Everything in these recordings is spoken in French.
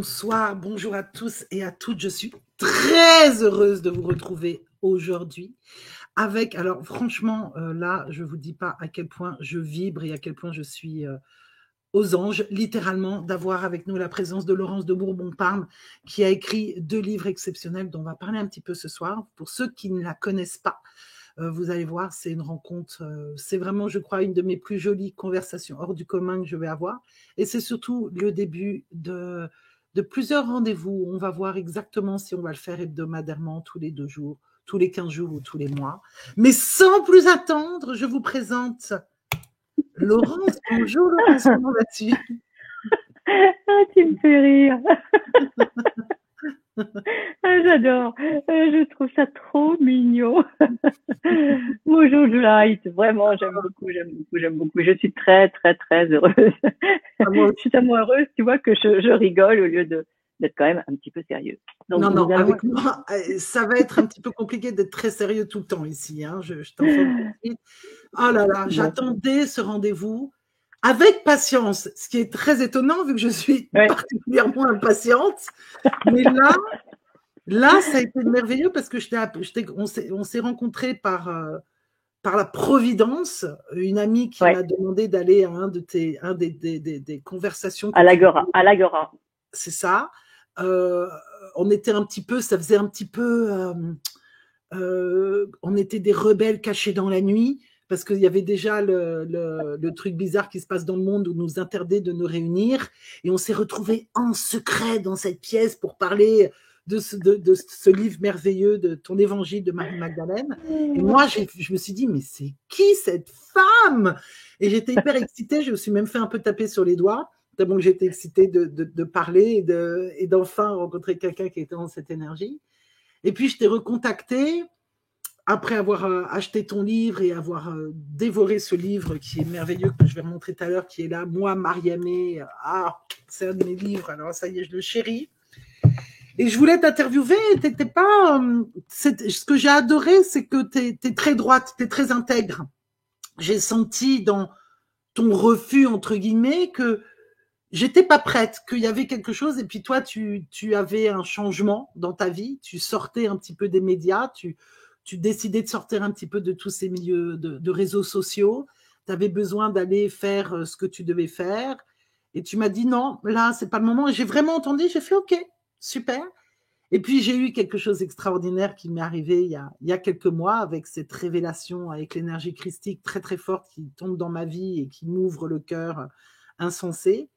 Bonsoir, bonjour à tous et à toutes. Je suis très heureuse de vous retrouver aujourd'hui avec, alors franchement, là, je vous dis pas à quel point je vibre et à quel point je suis aux anges, littéralement, d'avoir avec nous la présence de Laurence de Bourbon-Parme, qui a écrit 2 livres exceptionnels dont on va parler un petit peu ce soir. Pour ceux qui ne la connaissent pas, vous allez voir, c'est une rencontre, c'est vraiment, je crois, une de mes plus jolies conversations hors du commun que je vais avoir. Et c'est surtout le début de plusieurs rendez-vous. On va voir exactement si on va le faire hebdomadairement, tous les 2 jours, tous les 15 jours ou tous les mois. Mais sans plus attendre, je vous présente Laurence. Bonjour Laurence, comment vas-tu? Ah, tu me fais rire. Ah, j'adore. Je trouve ça trop mignon. Bonjour Juliette. Vraiment, j'aime beaucoup, j'aime beaucoup, j'aime beaucoup. Je suis très, très, très heureuse. Ah, moi Je suis tellement heureuse, tu vois, que je rigole au lieu d'être quand même un petit peu sérieux. Donc, Non, nous non, allons. avec moi, ça va être un petit peu compliqué d'être très sérieux tout le temps ici, hein, je t'informe tout de suite. Oh là là, Bon. j'attendais ce rendez-vous avec patience, ce qui est très étonnant vu que je suis Ouais. particulièrement impatiente. Mais là, ça a été merveilleux parce que on s'est rencontrés par la providence, une amie qui Ouais. m'a demandé d'aller à un des conversations que À tu l'Agora. À l'Agora. c'est ça. On était un petit peu, ça faisait un petit peu, on était des rebelles cachés dans la nuit parce qu'il y avait déjà le truc bizarre qui se passe dans le monde où nous interdit de nous réunir et on s'est retrouvés en secret dans cette pièce pour parler de ce livre merveilleux de ton évangile de Marie-Magdalène. Et moi, je me suis dit, mais c'est qui cette femme? Et j'étais hyper excitée, je me suis même fait un peu taper sur les doigts. Tellement que j'étais excitée de parler et d'enfin rencontrer quelqu'un qui était dans cette énergie. Et puis, je t'ai recontacté après avoir acheté ton livre et avoir dévoré ce livre qui est merveilleux, que je vais remontrer tout à l'heure, qui est là, moi, Mariamé. C'est un de mes livres, alors ça y est, je le chéris. Et je voulais t'interviewer, t'étais pas... ce que j'ai adoré, c'est que t'es très droite, t'es très intègre. J'ai senti dans ton refus, entre guillemets, que j'étais pas prête, qu'il y avait quelque chose, et puis toi, tu avais un changement dans ta vie, tu sortais un petit peu des médias, tu décidais de sortir un petit peu de tous ces milieux de réseaux sociaux, tu avais besoin d'aller faire ce que tu devais faire, et tu m'as dit non, là, c'est pas le moment, et j'ai vraiment entendu, j'ai fait ok, super. Et puis j'ai eu quelque chose d'extraordinaire qui m'est arrivé il y a quelques mois avec cette révélation, avec l'énergie christique très très forte qui tombe dans ma vie et qui m'ouvre le cœur insensé.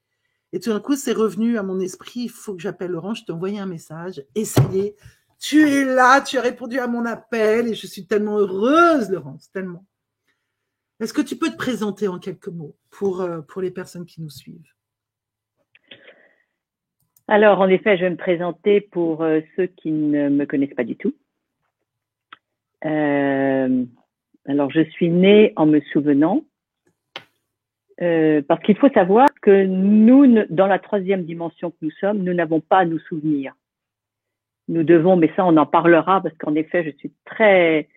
Et tout d'un coup, c'est revenu à mon esprit, il faut que j'appelle Laurent, je t'ai envoyé un message, et ça y est, tu es là, tu as répondu à mon appel, et je suis tellement heureuse, Laurence, tellement. Est-ce que tu peux te présenter en quelques mots pour les personnes qui nous suivent? Alors, en effet, je vais me présenter pour ceux qui ne me connaissent pas du tout. Alors, je suis née en me souvenant, parce qu'il faut savoir que nous, dans la 3e dimension que nous sommes, nous n'avons pas à nous souvenir. Nous devons, mais ça, on en parlera, parce qu'en effet, je suis très,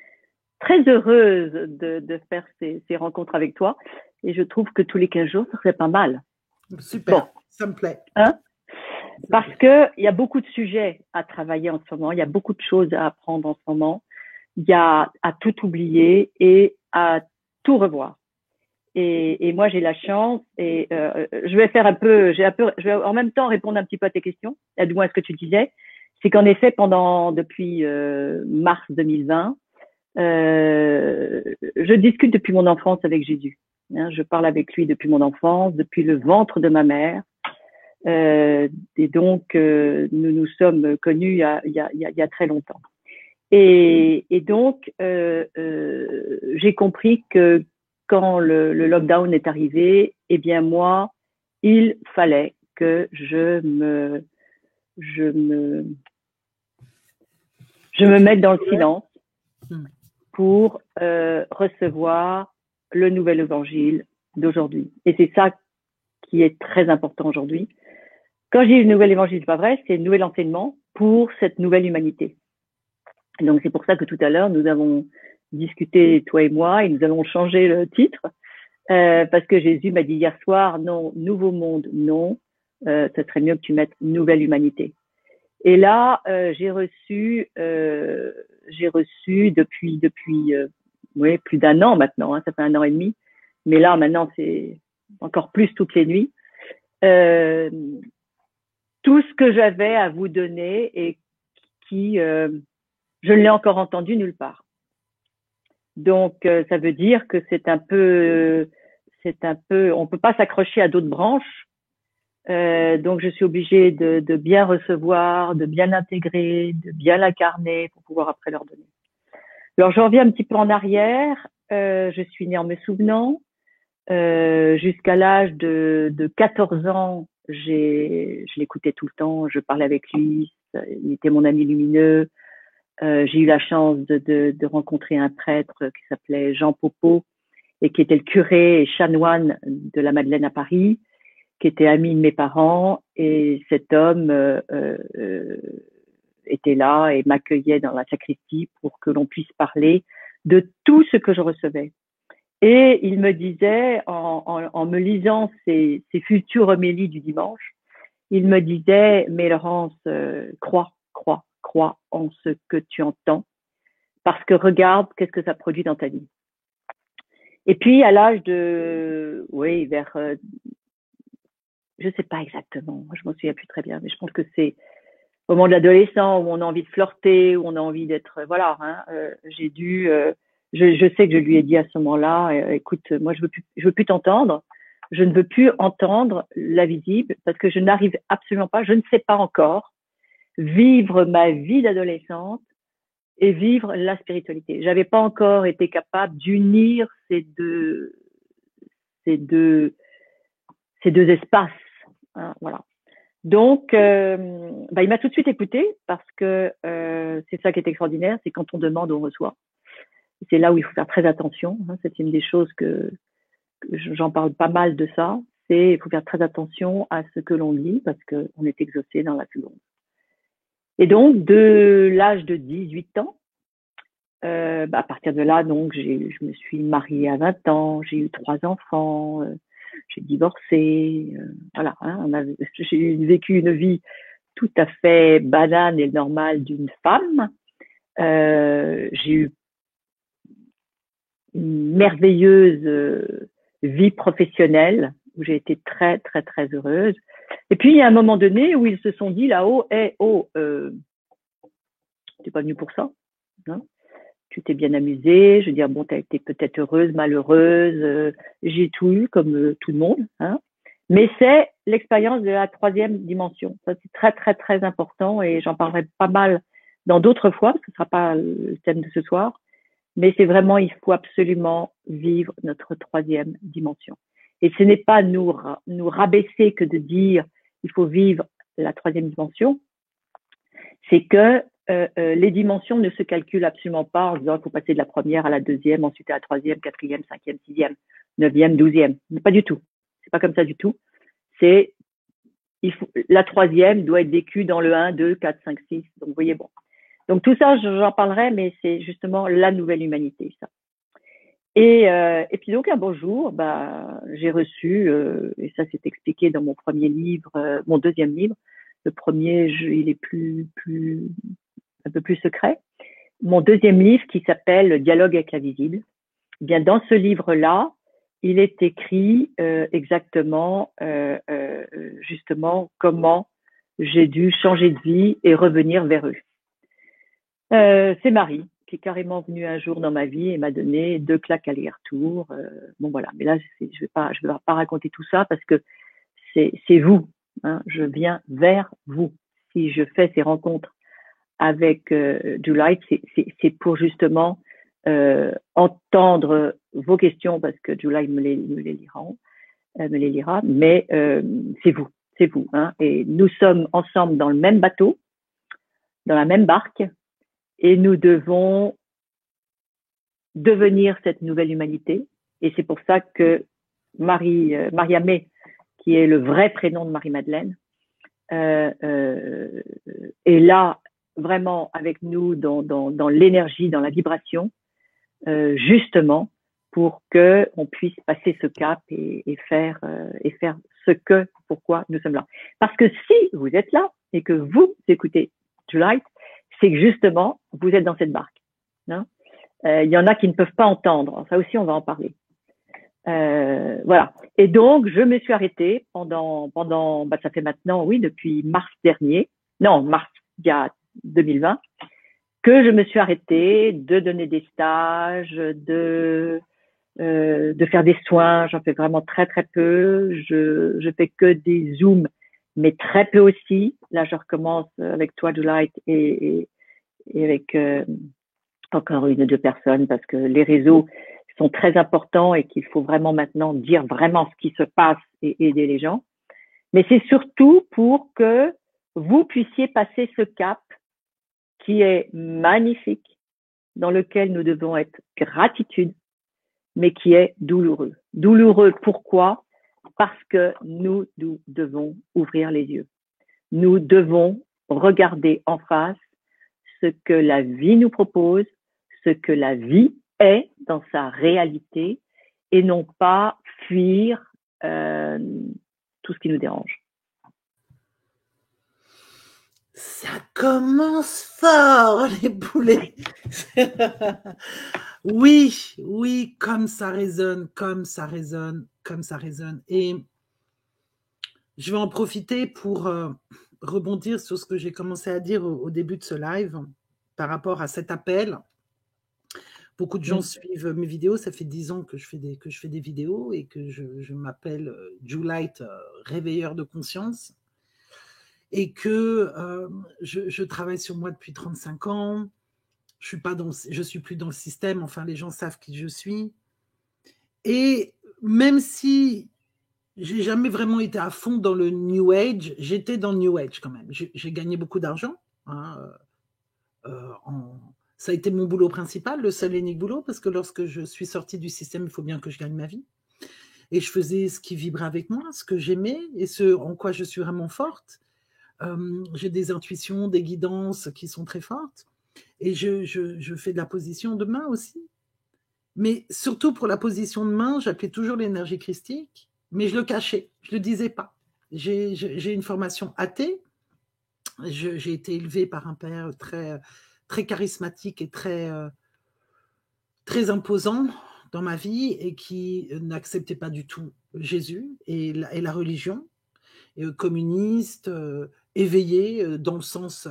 très heureuse de faire ces rencontres avec toi. Et je trouve que tous les 15 jours, ça serait pas mal. Super, bon. Ça me plaît. Hein? Parce qu'il y a beaucoup de sujets à travailler en ce moment, il y a beaucoup de choses à apprendre en ce moment, il y a à tout oublier et à tout revoir. Et moi, j'ai la chance, et je vais faire je vais en même temps répondre un petit peu à tes questions, à du moins à ce que tu disais. C'est qu'en effet, depuis mars 2020, je discute depuis mon enfance avec Jésus. Je parle avec lui depuis mon enfance, depuis le ventre de ma mère. Et donc, nous nous sommes connus il y a très longtemps. Et donc, j'ai compris que quand le lockdown est arrivé, eh bien moi, il fallait que je me mette dans le silence pour recevoir le nouvel évangile d'aujourd'hui. Et c'est ça qui est très important aujourd'hui. Quand je dis le nouvel évangile, c'est pas vrai, c'est le nouvel enseignement pour cette nouvelle humanité. Donc c'est pour ça que tout à l'heure, nous avons discuté, toi et moi, et nous allons changer le titre, parce que Jésus m'a dit hier soir, non, nouveau monde, non, ça serait mieux que tu mettes nouvelle humanité. Et là, j'ai reçu depuis oui, plus d'un an maintenant, hein, ça fait 1 an et demi, mais là maintenant c'est encore plus toutes les nuits. Tout ce que j'avais à vous donner et qui je ne l'ai encore entendu nulle part. Donc ça veut dire que c'est un peu, on peut pas s'accrocher à d'autres branches. Donc je suis obligée de bien recevoir, de bien intégrer, de bien l'incarner pour pouvoir après leur donner. Alors je reviens un petit peu en arrière. Je suis née en me souvenant. Jusqu'à l'âge de 14 ans, je l'écoutais tout le temps, je parlais avec lui, il était mon ami lumineux. J'ai eu la chance de rencontrer un prêtre qui s'appelait Jean Popeau et qui était le curé et chanoine de la Madeleine à Paris, qui était ami de mes parents, et cet homme était là et m'accueillait dans la sacristie pour que l'on puisse parler de tout ce que je recevais. Et il me disait, en me lisant ses futures homélies du dimanche, il me disait, mais Laurence, crois en ce que tu entends, parce que regarde qu'est-ce que ça produit dans ta vie. Et puis, à l'âge de, oui, vers, je sais pas exactement, je m'en souviens plus très bien, mais je pense que c'est au moment de l'adolescent où on a envie de flirter, où on a envie d'être, voilà, hein, j'ai dû, je sais que je lui ai dit à ce moment-là, écoute, moi je veux plus t'entendre, je ne veux plus entendre l'invisible parce que je n'arrive absolument pas, je ne sais pas encore vivre ma vie d'adolescente et vivre la spiritualité. J'avais pas encore été capable d'unir ces deux espaces, hein, voilà. Donc, il m'a tout de suite écouté parce que c'est ça qui est extraordinaire, c'est quand on demande, on reçoit. C'est là où il faut faire très attention. Hein, c'est une des choses que j'en parle pas mal de ça. C'est il faut faire très attention à ce que l'on dit parce qu'on est exaucé dans la seconde. Et donc, de l'âge de 18 ans, à partir de là, donc, je me suis mariée à 20 ans, j'ai eu 3 enfants, j'ai divorcé, voilà. Hein, j'ai vécu une vie tout à fait banale et normale d'une femme. J'ai eu une merveilleuse vie professionnelle où j'ai été très, très, très heureuse. Et puis, il y a un moment donné où ils se sont dit là-haut, t'es pas venu pour ça, hein, tu t'es bien amusée, je veux dire, bon, t'as été peut-être heureuse, malheureuse, j'ai tout eu comme tout le monde, hein. Mais c'est l'expérience de la 3e dimension. Ça, c'est très, très, très important et j'en parlerai pas mal dans d'autres fois, parce que ce sera pas le thème de ce soir. Mais c'est vraiment, il faut absolument vivre notre 3e dimension. Et ce n'est pas nous rabaisser que de dire il faut vivre la 3e dimension. C'est que les dimensions ne se calculent absolument pas en disant il faut passer de la 1re à la 2e, ensuite à la 3e, 4e, 5e, 6e, 9e, 12e. Pas du tout. C'est pas comme ça du tout. C'est la 3e doit être vécue dans le 1, 2, 4, 5, 6. Donc vous voyez, bon. Donc tout ça, j'en parlerai, mais c'est justement la nouvelle humanité, ça. Et puis donc un beau jour, j'ai reçu, et ça c'est expliqué dans mon premier livre, mon 2e livre. Le premier, il est un peu plus secret. Mon 2e livre qui s'appelle Dialogue avec l'invisible. Eh bien dans ce livre-là, il est écrit exactement, justement, comment j'ai dû changer de vie et revenir vers eux. C'est Marie qui est carrément venue un jour dans ma vie et m'a donné 2 claques aller-retour. Bon voilà, mais là je vais pas raconter tout ça parce que c'est vous. Hein, je viens vers vous. Si je fais ces rencontres avec July, c'est pour justement entendre vos questions parce que July me les lira, mais c'est vous. Hein, et nous sommes ensemble dans le même bateau, dans la même barque. Et nous devons devenir cette nouvelle humanité. Et c'est pour ça que Mariamé, qui est le vrai prénom de Marie-Madeleine, est là vraiment avec nous dans l'énergie, dans la vibration, justement pour que on puisse passer ce cap et faire pourquoi nous sommes là. Parce que si vous êtes là et que vous écoutez Julight, c'est que justement, vous êtes dans cette barque. Hein. Y en a qui ne peuvent pas entendre. Ça aussi, on va en parler. Voilà. Et donc, je me suis arrêtée pendant, ça fait maintenant, oui, depuis mars dernier. Non, mars, il y a 2020, que je me suis arrêtée de donner des stages, de faire des soins. J'en fais vraiment très, très peu. Je fais que des Zooms, mais très peu aussi. Là, je recommence avec toi, Julight, et avec encore une ou deux personnes parce que les réseaux sont très importants et qu'il faut vraiment maintenant dire vraiment ce qui se passe et aider les gens. Mais c'est surtout pour que vous puissiez passer ce cap qui est magnifique, dans lequel nous devons être gratitude, mais qui est douloureux. Douloureux, pourquoi? Parce que nous devons ouvrir les yeux. Nous devons regarder en face ce que la vie nous propose, ce que la vie est dans sa réalité, et non pas fuir tout ce qui nous dérange. Ça commence fort, les poulets. Oui, comme ça résonne. Et je vais en profiter pour rebondir sur ce que j'ai commencé à dire au début de ce live par rapport à cet appel. Beaucoup de gens suivent mes vidéos. Ça fait 10 ans que je fais des vidéos et que je m'appelle Julight, réveilleur de conscience. Et que je travaille sur moi depuis 35 ans. Je suis plus dans le système. Enfin, les gens savent qui je suis. Et même si j'ai jamais vraiment été à fond dans le New Age, j'étais dans le New Age quand même. J'ai gagné beaucoup d'argent. Hein, ça a été mon boulot principal, le seul et unique boulot, parce que lorsque je suis sortie du système, il faut bien que je gagne ma vie. Et je faisais ce qui vibrait avec moi, ce que j'aimais et ce en quoi je suis vraiment forte. J'ai des intuitions, des guidances qui sont très fortes. Et je fais de la position de main aussi. Mais surtout pour la position de main, j'appelais toujours l'énergie christique, mais je le cachais, je ne le disais pas. J'ai une formation athée. J'ai été élevée par un père très, très charismatique et très, très imposant dans ma vie et qui n'acceptait pas du tout Jésus et la religion. Communiste, éveillé dans le sens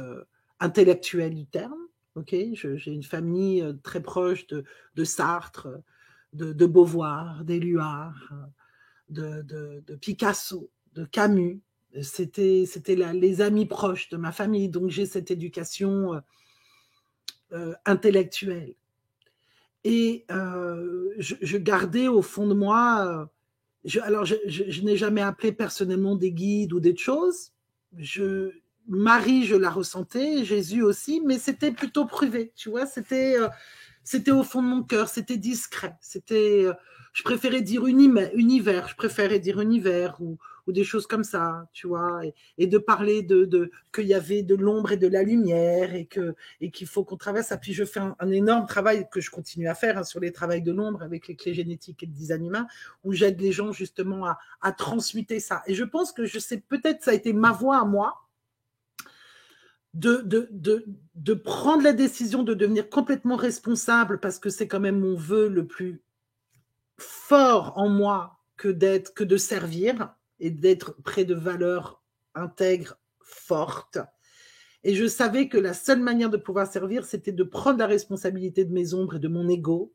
intellectuel du terme. Okay, j'ai une famille très proche de Sartre, de Beauvoir, d'Éluard, de Picasso, de Camus. C'était les amis proches de ma famille, donc j'ai cette éducation intellectuelle. Et je gardais au fond de moi... je n'ai jamais appelé personnellement des guides ou des choses. Marie, je la ressentais, Jésus aussi, mais c'était plutôt privé, tu vois, c'était au fond de mon cœur, c'était discret, je préférais dire univers, ou des choses comme ça, tu vois, et de parler qu'il y avait de l'ombre et de la lumière et qu'il faut qu'on traverse ça. Puis je fais un énorme travail que je continue à faire sur les travails de l'ombre avec les clés génétiques et le design humain, où j'aide les gens justement à transmuter ça. Et je pense que peut-être ça a été ma voie à moi, de prendre la décision de devenir complètement responsable, parce que c'est quand même mon vœu le plus fort en moi que de servir et d'être près de valeurs intègres, fortes. Et je savais que la seule manière de pouvoir servir, c'était de prendre la responsabilité de mes ombres et de mon ego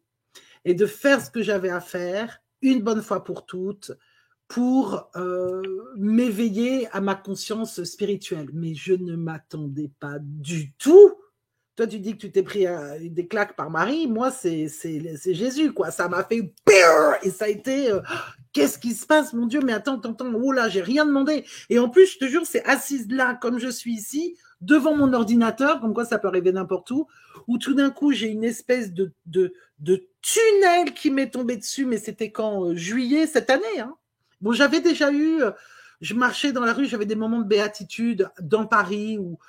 et de faire ce que j'avais à faire une bonne fois pour toutes, pour m'éveiller à ma conscience spirituelle. Mais je ne m'attendais pas du tout. Toi, tu dis que tu t'es pris des claques par Marie. Moi, c'est Jésus, quoi. Ça m'a fait... Et ça a été... qu'est-ce qui se passe, mon Dieu? Mais attends. Oh là, j'ai rien demandé. Et en plus, je te jure, c'est assise là, comme je suis ici, devant mon ordinateur, comme quoi ça peut arriver n'importe où tout d'un coup, j'ai une espèce de tunnel qui m'est tombé dessus. Mais c'était quand? Juillet cette année, hein. Bon, j'avais déjà eu... je marchais dans la rue, j'avais des moments de béatitude dans Paris ou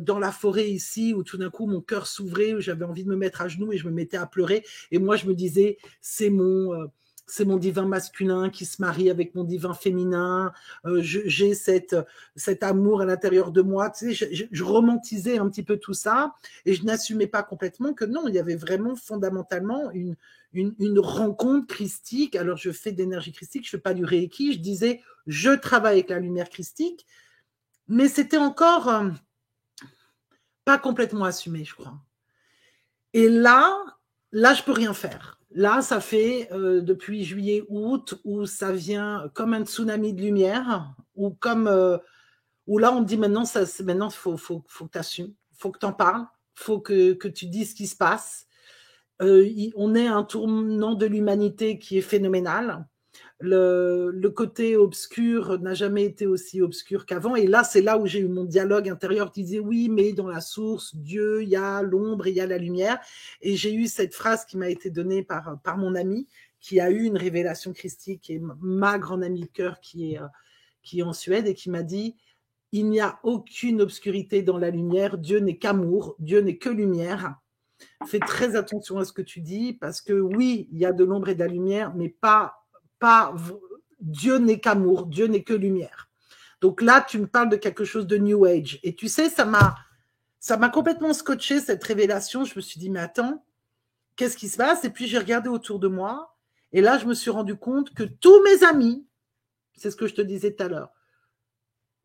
dans la forêt ici, où tout d'un coup, mon cœur s'ouvrait, où j'avais envie de me mettre à genoux et je me mettais à pleurer. Et moi, je me disais, c'est mon c'est mon divin masculin qui se marie avec mon divin féminin. J'ai cet amour à l'intérieur de moi. Tu sais, je romantisais un petit peu tout ça et je n'assumais pas complètement que non, il y avait vraiment fondamentalement une rencontre christique. Alors, je fais d'énergie christique, je fais pas du reiki. Je disais, je travaille avec la lumière christique, mais c'était encore pas complètement assumé, je crois. Et là, je peux rien faire. Là, ça fait depuis juillet, août, où ça vient comme un tsunami de lumière, ou comme où là, on me dit maintenant, maintenant, faut que tu assumes, faut que tu en parles, faut que tu dises ce qui se passe. On est à un tournant de l'humanité qui est phénoménal. Le côté obscur n'a jamais été aussi obscur qu'avant. Et là, c'est là où j'ai eu mon dialogue intérieur qui disait oui, mais dans la source, Dieu, il y a l'ombre et il y a la lumière. Et j'ai eu cette phrase qui m'a été donnée par mon ami, qui a eu une révélation christique, et ma grande amie de cœur qui est en Suède, et qui m'a dit il n'y a aucune obscurité dans la lumière. Dieu n'est qu'amour, Dieu n'est que lumière. Fais très attention à ce que tu dis, parce que oui, il y a de l'ombre et de la lumière, mais pas Dieu n'est qu'amour, Dieu n'est que lumière. Donc là, tu me parles de quelque chose de New Age. Et tu sais, ça m'a complètement scotché, cette révélation. Je me suis dit, mais attends, qu'est-ce qui se passe? Et puis j'ai regardé autour de moi, et là, je me suis rendu compte que tous mes amis, c'est ce que je te disais tout à l'heure,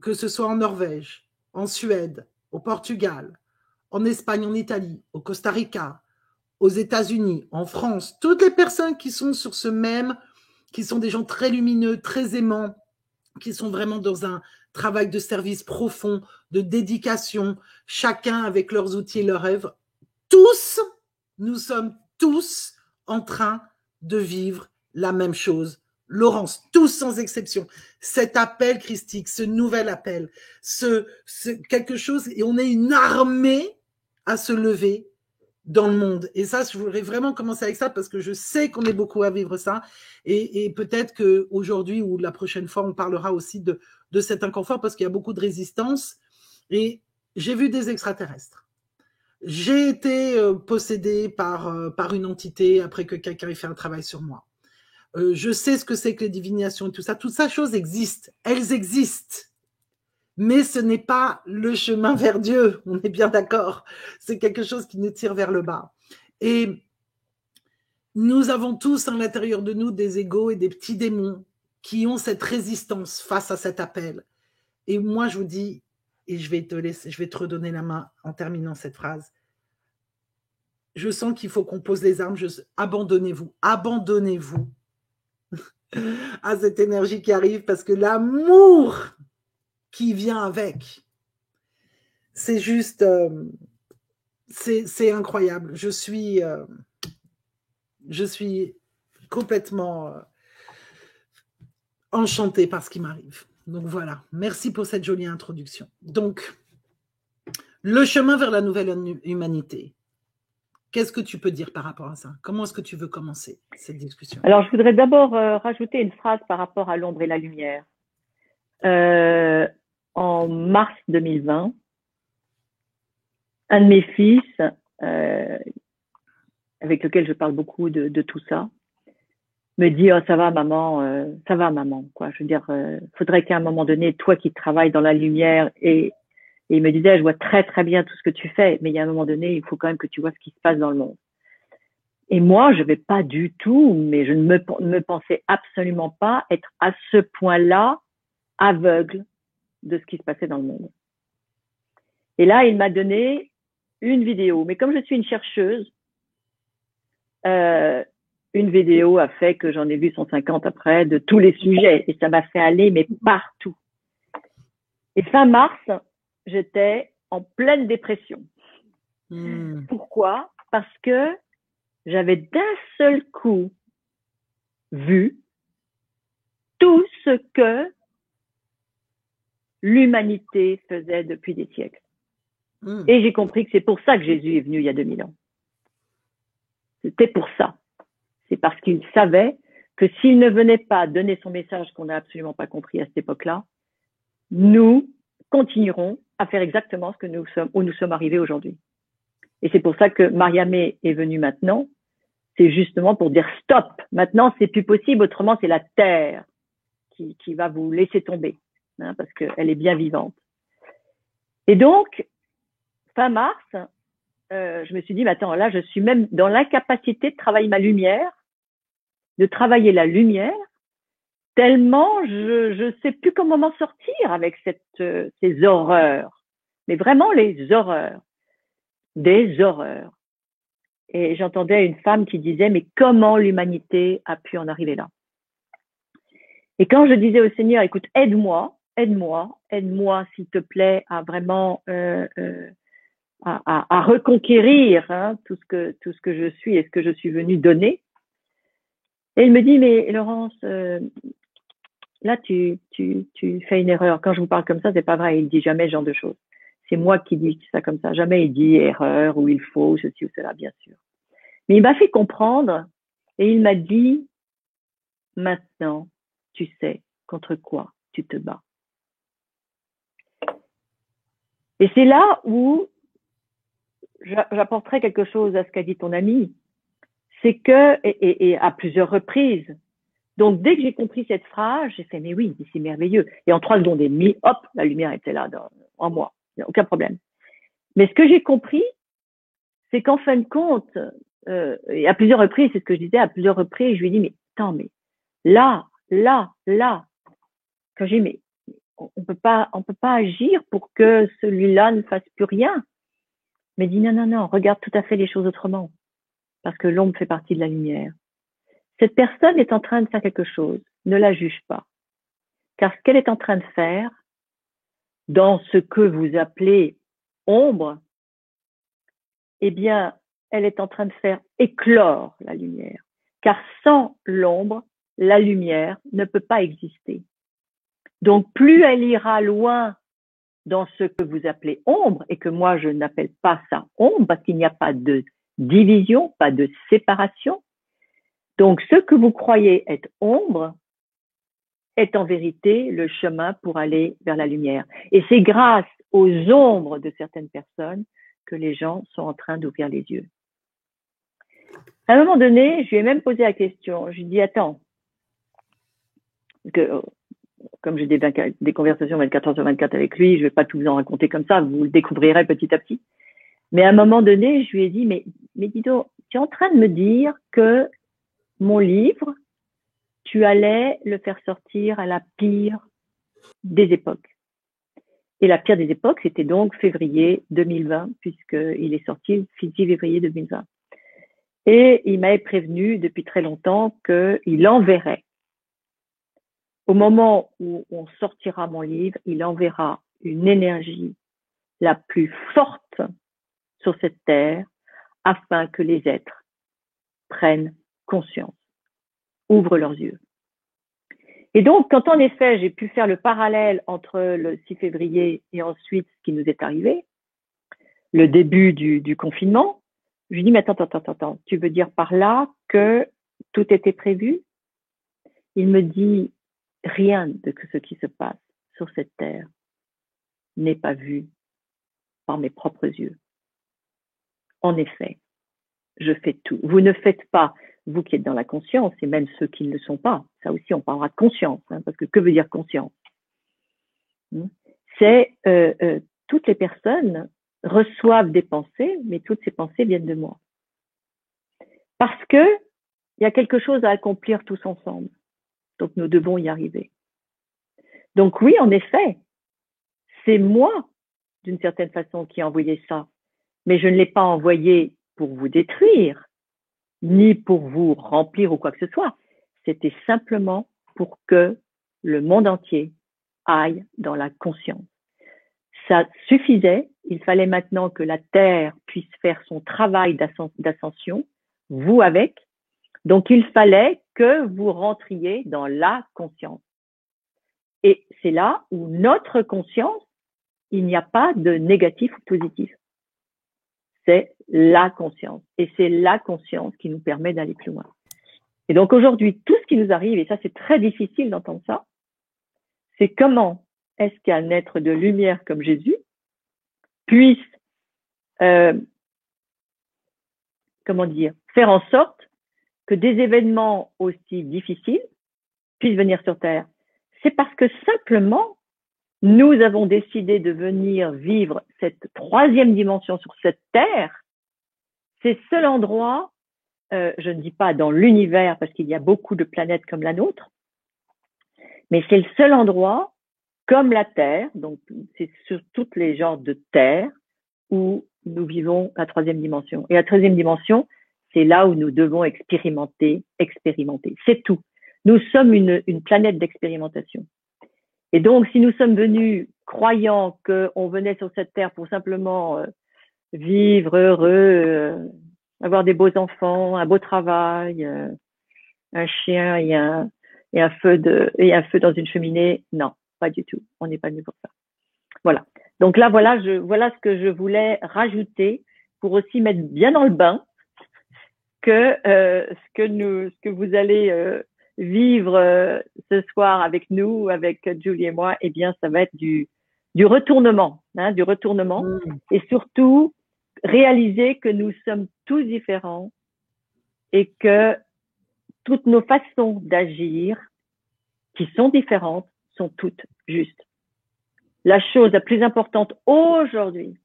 que ce soit en Norvège, en Suède, au Portugal, en Espagne, en Italie, au Costa Rica, aux États-Unis, en France, toutes les personnes qui sont sur ce même, qui sont des gens très lumineux, très aimants, qui sont vraiment dans un travail de service profond, de dédication, chacun avec leurs outils et leurs rêves. Tous, nous sommes tous en train de vivre la même chose. Laurence, tous sans exception. Cet appel christique, ce nouvel appel, quelque chose, et on est une armée à se lever dans le monde. Et ça, je voudrais vraiment commencer avec ça, parce que je sais qu'on est beaucoup à vivre ça. Et peut-être qu'aujourd'hui ou la prochaine fois, on parlera aussi de cet inconfort, parce qu'il y a beaucoup de résistance. Et j'ai vu des extraterrestres. J'ai été possédée par une entité après que quelqu'un ait fait un travail sur moi. Je sais ce que c'est que les divinations et tout ça. Toutes ces choses existent. Elles existent. Mais ce n'est pas le chemin vers Dieu, on est bien d'accord. C'est quelque chose qui nous tire vers le bas. Et nous avons tous à l'intérieur de nous des égos et des petits démons qui ont cette résistance face à cet appel. Et moi, je vous dis, et je vais te redonner la main en terminant cette phrase, je sens qu'il faut qu'on pose les armes. Abandonnez-vous à cette énergie qui arrive, parce que l'amour qui vient avec, c'est juste, c'est incroyable. Je suis complètement enchantée par ce qui m'arrive. Donc voilà, merci pour cette jolie introduction. Donc, le chemin vers la nouvelle humanité. Qu'est-ce que tu peux dire par rapport à ça? Comment est-ce que tu veux commencer cette discussion? Alors, je voudrais d'abord rajouter une phrase par rapport à l'ombre et la lumière. En mars 2020, un de mes fils, avec lequel je parle beaucoup de tout ça, me dit oh, ça va maman, quoi. Je veux dire, faudrait qu'à un moment donné, toi qui travailles dans la lumière, et il me disait je vois très très bien tout ce que tu fais, mais il y a un moment donné, il faut quand même que tu vois ce qui se passe dans le monde. Et moi, je vais pas du tout, mais je ne me pensais absolument pas être à ce point-là aveugle de ce qui se passait dans le monde. Et là, il m'a donné une vidéo, mais comme je suis une chercheuse, une vidéo a fait que j'en ai vu 150 après de tous les sujets, et ça m'a fait aller mais partout. Et fin mars, j'étais en pleine dépression. Pourquoi? Parce que j'avais d'un seul coup vu tout ce que l'humanité faisait depuis des siècles. Et j'ai compris que c'est pour ça que Jésus est venu il y a 2000 ans. C'était pour ça. C'est parce qu'il savait que s'il ne venait pas donner son message qu'on n'a absolument pas compris à cette époque-là, nous continuerons à faire exactement ce que où nous sommes arrivés aujourd'hui. Et c'est pour ça que Mariamé est venue maintenant. c'est justement pour dire stop. Maintenant, c'est plus possible. Autrement, c'est la terre qui va vous laisser tomber, hein, parce qu'elle est bien vivante. Et donc, fin mars, je me suis dit, mais attends, là, je suis même dans l'incapacité de travailler ma lumière, de travailler la lumière, tellement je sais plus comment m'en sortir avec ces horreurs. Mais vraiment les horreurs, des horreurs. Et j'entendais une femme qui disait, mais comment l'humanité a pu en arriver là? Et quand je disais au Seigneur, écoute, aide-moi, s'il te plaît, à vraiment à reconquérir, hein, tout ce que je suis et ce que je suis venue donner. Et il me dit, mais Laurence, là tu fais une erreur. Quand je vous parle comme ça, c'est pas vrai. Il dit jamais ce genre de choses. C'est moi qui dis ça comme ça. Jamais il dit erreur ou il faut ceci ou cela, bien sûr. Mais il m'a fait comprendre et il m'a dit, maintenant, tu sais contre quoi tu te bats. Et c'est là où j'apporterai quelque chose à ce qu'a dit ton ami. C'est que, et à plusieurs reprises, donc dès que j'ai compris cette phrase, j'ai fait, mais oui, c'est merveilleux. Et en 3 secondes et demie, hop, la lumière était là en moi. Il n'y a aucun problème. Mais ce que j'ai compris, c'est qu'en fin de compte, et à plusieurs reprises, c'est ce que je disais, à plusieurs reprises, je lui ai dit, mais attends, mais là, quand j'ai dit, mais on peut pas agir pour que celui-là ne fasse plus rien. Mais il dit, non, regarde tout à fait les choses autrement. Parce que l'ombre fait partie de la lumière. Cette personne est en train de faire quelque chose. Ne la juge pas. Car ce qu'elle est en train de faire, dans ce que vous appelez ombre, eh bien, elle est en train de faire éclore la lumière. Car sans l'ombre, la lumière ne peut pas exister. Donc, plus elle ira loin dans ce que vous appelez ombre, et que moi, je n'appelle pas ça ombre, parce qu'il n'y a pas de division, pas de séparation. Donc, ce que vous croyez être ombre est en vérité le chemin pour aller vers la lumière. Et c'est grâce aux ombres de certaines personnes que les gens sont en train d'ouvrir les yeux. À un moment donné, je lui ai même posé la question. Je lui ai dit, attends, comme j'ai des conversations 24 heures sur 24 avec lui, je ne vais pas tout vous en raconter comme ça, vous le découvrirez petit à petit. Mais à un moment donné, je lui ai dit, mais dis donc, tu es en train de me dire que mon livre, tu allais le faire sortir à la pire des époques. Et la pire des époques, c'était donc février 2020, puisqu'il est sorti le 6 février 2020. Et il m'avait prévenu depuis très longtemps qu'il enverrait. Au moment où on sortira mon livre, il enverra une énergie la plus forte sur cette terre afin que les êtres prennent conscience, ouvrent leurs yeux. Et donc, quand en effet, j'ai pu faire le parallèle entre le 6 février et ensuite ce qui nous est arrivé, le début du confinement, je lui dis, mais attends, tu veux dire par là que tout était prévu? Il me dit, rien de ce qui se passe sur cette terre n'est pas vu par mes propres yeux. En effet, je fais tout. Vous ne faites pas, vous qui êtes dans la conscience, et même ceux qui ne le sont pas, ça aussi on parlera de conscience, hein, parce que veut dire conscience? C'est toutes les personnes reçoivent des pensées, mais toutes ces pensées viennent de moi. Parce que il y a quelque chose à accomplir tous ensemble. Donc nous devons y arriver. Donc oui, en effet, c'est moi, d'une certaine façon, qui ai envoyé ça. Mais je ne l'ai pas envoyé pour vous détruire, ni pour vous remplir ou quoi que ce soit. C'était simplement pour que le monde entier aille dans la conscience. Ça suffisait, il fallait maintenant que la Terre puisse faire son travail d'ascension, vous avec. Donc il fallait que vous rentriez dans la conscience. Et c'est là où notre conscience, il n'y a pas de négatif ou positif. C'est la conscience. Et c'est la conscience qui nous permet d'aller plus loin. Et donc aujourd'hui, tout ce qui nous arrive, et ça c'est très difficile d'entendre ça, c'est comment est-ce qu'un être de lumière comme Jésus puisse, faire en sorte que des événements aussi difficiles puissent venir sur Terre? C'est parce que simplement, nous avons décidé de venir vivre cette troisième dimension sur cette Terre. C'est le seul endroit, je ne dis pas dans l'univers parce qu'il y a beaucoup de planètes comme la nôtre, mais c'est le seul endroit comme la Terre, donc c'est sur tous les genres de Terre où nous vivons la troisième dimension. Et la troisième dimension, c'est là où nous devons expérimenter. C'est tout. Nous sommes une planète d'expérimentation. Et donc, si nous sommes venus croyant qu'on venait sur cette terre pour simplement vivre heureux, avoir des beaux enfants, un beau travail, un chien et un feu dans une cheminée, non, pas du tout. On n'est pas venu pour ça. Voilà. Donc là, voilà ce que je voulais rajouter pour aussi mettre bien dans le bain que ce que vous allez vivre ce soir avec nous, avec Julie et moi, eh bien, ça va être du retournement, du retournement, et surtout réaliser que nous sommes tous différents et que toutes nos façons d'agir, qui sont différentes, sont toutes justes. La chose la plus importante aujourd'hui,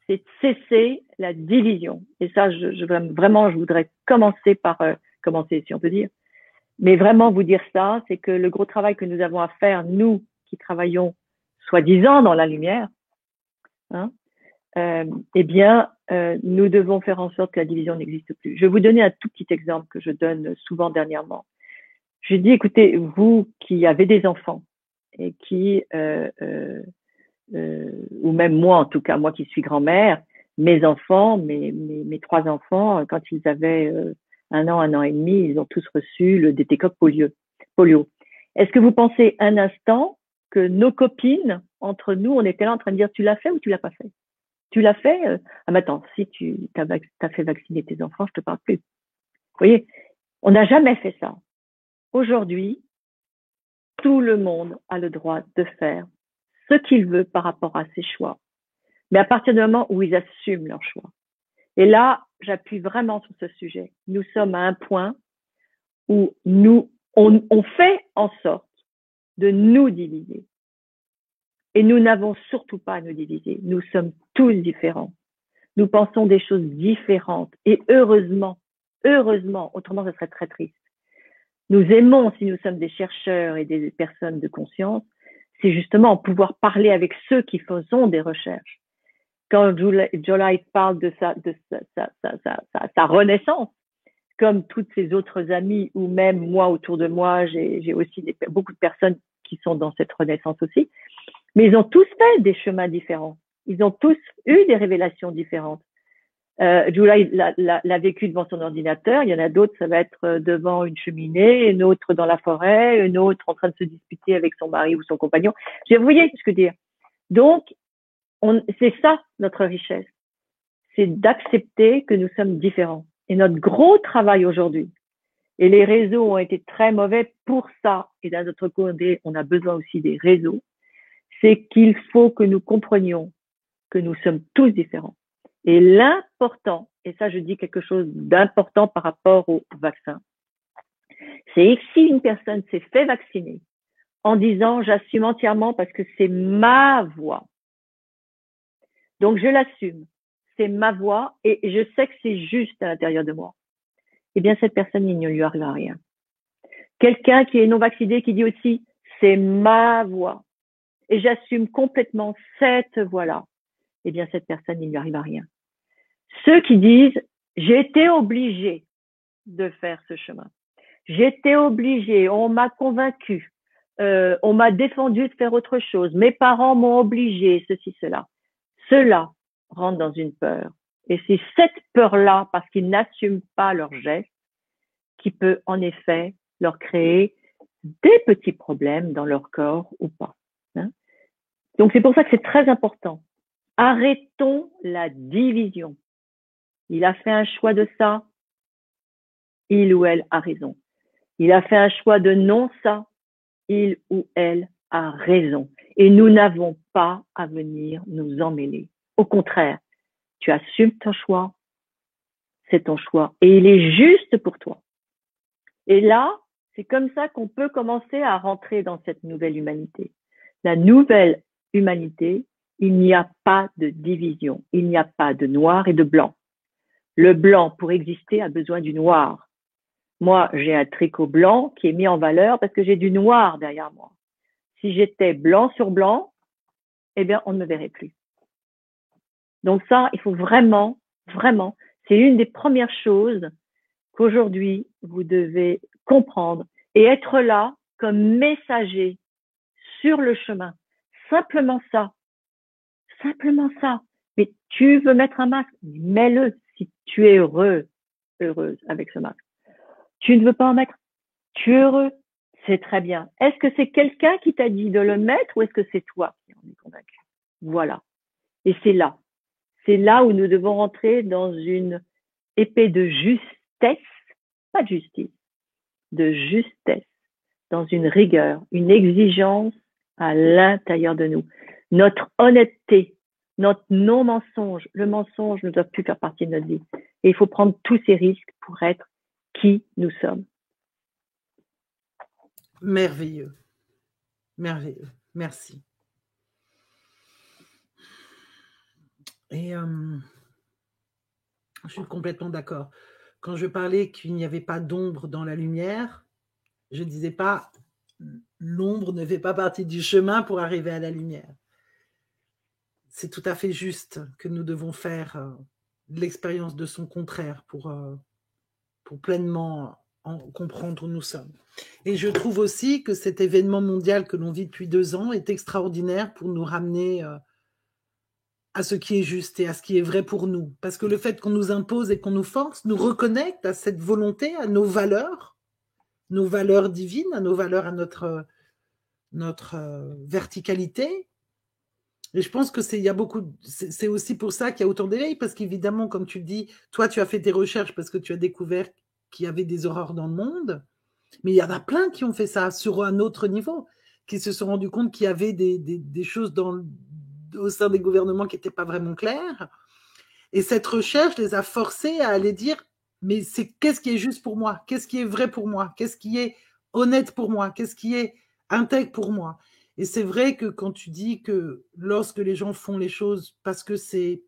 c'est de cesser la division. Et ça, je voudrais commencer, si on peut dire, mais vraiment vous dire ça, c'est que le gros travail que nous avons à faire, nous qui travaillons soi-disant dans la lumière, nous devons faire en sorte que la division n'existe plus. Je vais vous donner un tout petit exemple que je donne souvent dernièrement. Je dis, écoutez, vous qui avez des enfants et qui, ou même moi en tout cas, moi qui suis grand-mère, mes enfants, mes 3 enfants, quand ils avaient 1 an et demi, ils ont tous reçu le DT-Coq polio. Est-ce que vous pensez un instant que nos copines, entre nous, on était là en train de dire, tu l'as fait ou tu l'as pas fait? Tu l'as fait? Ah mais attends, si tu as fait vacciner tes enfants, je te parle plus. Vous voyez, on n'a jamais fait ça. Aujourd'hui, tout le monde a le droit de faire ce qu'il veut par rapport à ses choix. Mais à partir du moment où ils assument leurs choix. Et là, j'appuie vraiment sur ce sujet. Nous sommes à un point où on fait en sorte de nous diviser. Et nous n'avons surtout pas à nous diviser. Nous sommes tous différents. Nous pensons des choses différentes. Et heureusement, autrement ce serait très triste. Nous aimons, si nous sommes des chercheurs et des personnes de conscience, c'est justement pouvoir parler avec ceux qui font des recherches. Quand Jolie parle de sa renaissance, comme toutes ses autres amies, ou même moi autour de moi, j'ai aussi beaucoup de personnes qui sont dans cette renaissance aussi, mais ils ont tous fait des chemins différents. Ils ont tous eu des révélations différentes. Julie l'a vécu devant son ordinateur, il y en a d'autres, ça va être devant une cheminée, une autre dans la forêt, une autre en train de se disputer avec son mari ou son compagnon. Vous voyez ce que je veux dire. Donc, c'est ça notre richesse, c'est d'accepter que nous sommes différents. Et notre gros travail aujourd'hui, et les réseaux ont été très mauvais pour ça, et d'un autre côté, on a besoin aussi des réseaux, c'est qu'il faut que nous comprenions que nous sommes tous différents. Et l'important, et ça je dis quelque chose d'important par rapport au vaccin, c'est que si une personne s'est fait vacciner en disant j'assume entièrement parce que c'est ma voix, donc je l'assume, c'est ma voix et je sais que c'est juste à l'intérieur de moi, eh bien cette personne, il ne lui arrivera rien. Quelqu'un qui est non vacciné qui dit aussi c'est ma voix et j'assume complètement cette voix-là, eh bien cette personne, il ne lui arrivera rien. Ceux qui disent j'ai été obligé de faire ce chemin, j'ai été obligé, on m'a convaincu, on m'a défendu de faire autre chose, mes parents m'ont obligé, ceci, cela. Ceux-là rentrent dans une peur. Et c'est cette peur-là, parce qu'ils n'assument pas leurs gestes, qui peut en effet leur créer des petits problèmes dans leur corps ou pas. Donc c'est pour ça que c'est très important. Arrêtons la division. Il a fait un choix de ça, il ou elle a raison. Il a fait un choix de non ça, il ou elle a raison. Et nous n'avons pas à venir nous emmêler. Au contraire, tu assumes ton choix, c'est ton choix. Et il est juste pour toi. Et là, c'est comme ça qu'on peut commencer à rentrer dans cette nouvelle humanité. La nouvelle humanité, il n'y a pas de division, il n'y a pas de noir et de blanc. Le blanc, pour exister, a besoin du noir. Moi, j'ai un tricot blanc qui est mis en valeur parce que j'ai du noir derrière moi. Si j'étais blanc sur blanc, eh bien, on ne me verrait plus. Donc ça, il faut vraiment, vraiment, c'est une des premières choses qu'aujourd'hui, vous devez comprendre et être là comme messager sur le chemin. Simplement ça. Simplement ça. Mais tu veux mettre un masque, mets-le si tu es heureux, heureuse avec ce masque. Tu ne veux pas en mettre, tu es heureux, c'est très bien. Est-ce que c'est quelqu'un qui t'a dit de le mettre ou est-ce que c'est toi qui en es convaincu? Voilà. Et c'est là où nous devons rentrer dans une épée de justesse, pas de justice, de justesse, dans une rigueur, une exigence à l'intérieur de nous. Notre honnêteté, notre non-mensonge, le mensonge ne doit plus faire partie de notre vie. Et il faut prendre tous ces risques pour être qui nous sommes. Merveilleux. Merveilleux. Merci. Et je suis complètement d'accord. Quand je parlais qu'il n'y avait pas d'ombre dans la lumière, je ne disais pas l'ombre ne fait pas partie du chemin pour arriver à la lumière. C'est tout à fait juste que nous devons faire l'expérience de son contraire pour pleinement comprendre où nous sommes. Et je trouve aussi que cet événement mondial que l'on vit depuis 2 ans est extraordinaire pour nous ramener à ce qui est juste et à ce qui est vrai pour nous. Parce que le fait qu'on nous impose et qu'on nous force nous reconnecte à cette volonté, à nos valeurs divines, à nos valeurs, à notre verticalité. Et je pense que c'est aussi pour ça qu'il y a autant d'éveil, parce qu'évidemment, comme tu le dis, toi, tu as fait tes recherches parce que tu as découvert qu'il y avait des horreurs dans le monde, mais il y en a plein qui ont fait ça sur un autre niveau, qui se sont rendus compte qu'il y avait des choses au sein des gouvernements qui n'étaient pas vraiment claires. Et cette recherche les a forcés à aller dire, mais qu'est-ce qui est juste pour moi? Qu'est-ce qui est vrai pour moi? Qu'est-ce qui est honnête pour moi? Qu'est-ce qui est intègre pour moi? Et c'est vrai que quand tu dis que lorsque les gens font les choses parce que c'est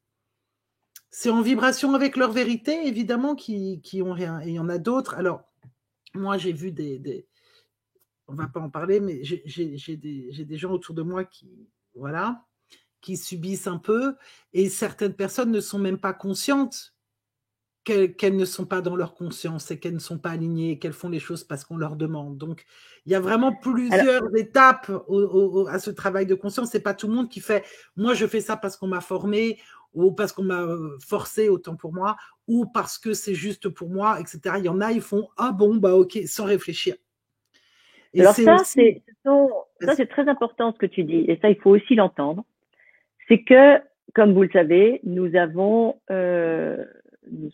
en vibration avec leur vérité, évidemment, qui ont rien. Et il y en a d'autres. Alors, moi, j'ai vu on va pas en parler, mais j'ai des gens autour de moi qui subissent un peu, et certaines personnes ne sont même pas conscientes qu'elles ne sont pas dans leur conscience et qu'elles ne sont pas alignées et qu'elles font les choses parce qu'on leur demande. Donc, il y a vraiment plusieurs étapes à ce travail de conscience. C'est pas tout le monde qui fait « moi, je fais ça parce qu'on m'a formé » ou parce qu'on m'a forcé, autant pour moi, ou parce que c'est juste pour moi, etc. Il y en a, ils font « ah bon, bah ok », sans réfléchir. Et alors ça, c'est très important ce que tu dis, et ça, il faut aussi l'entendre. C'est que, comme vous le savez, nous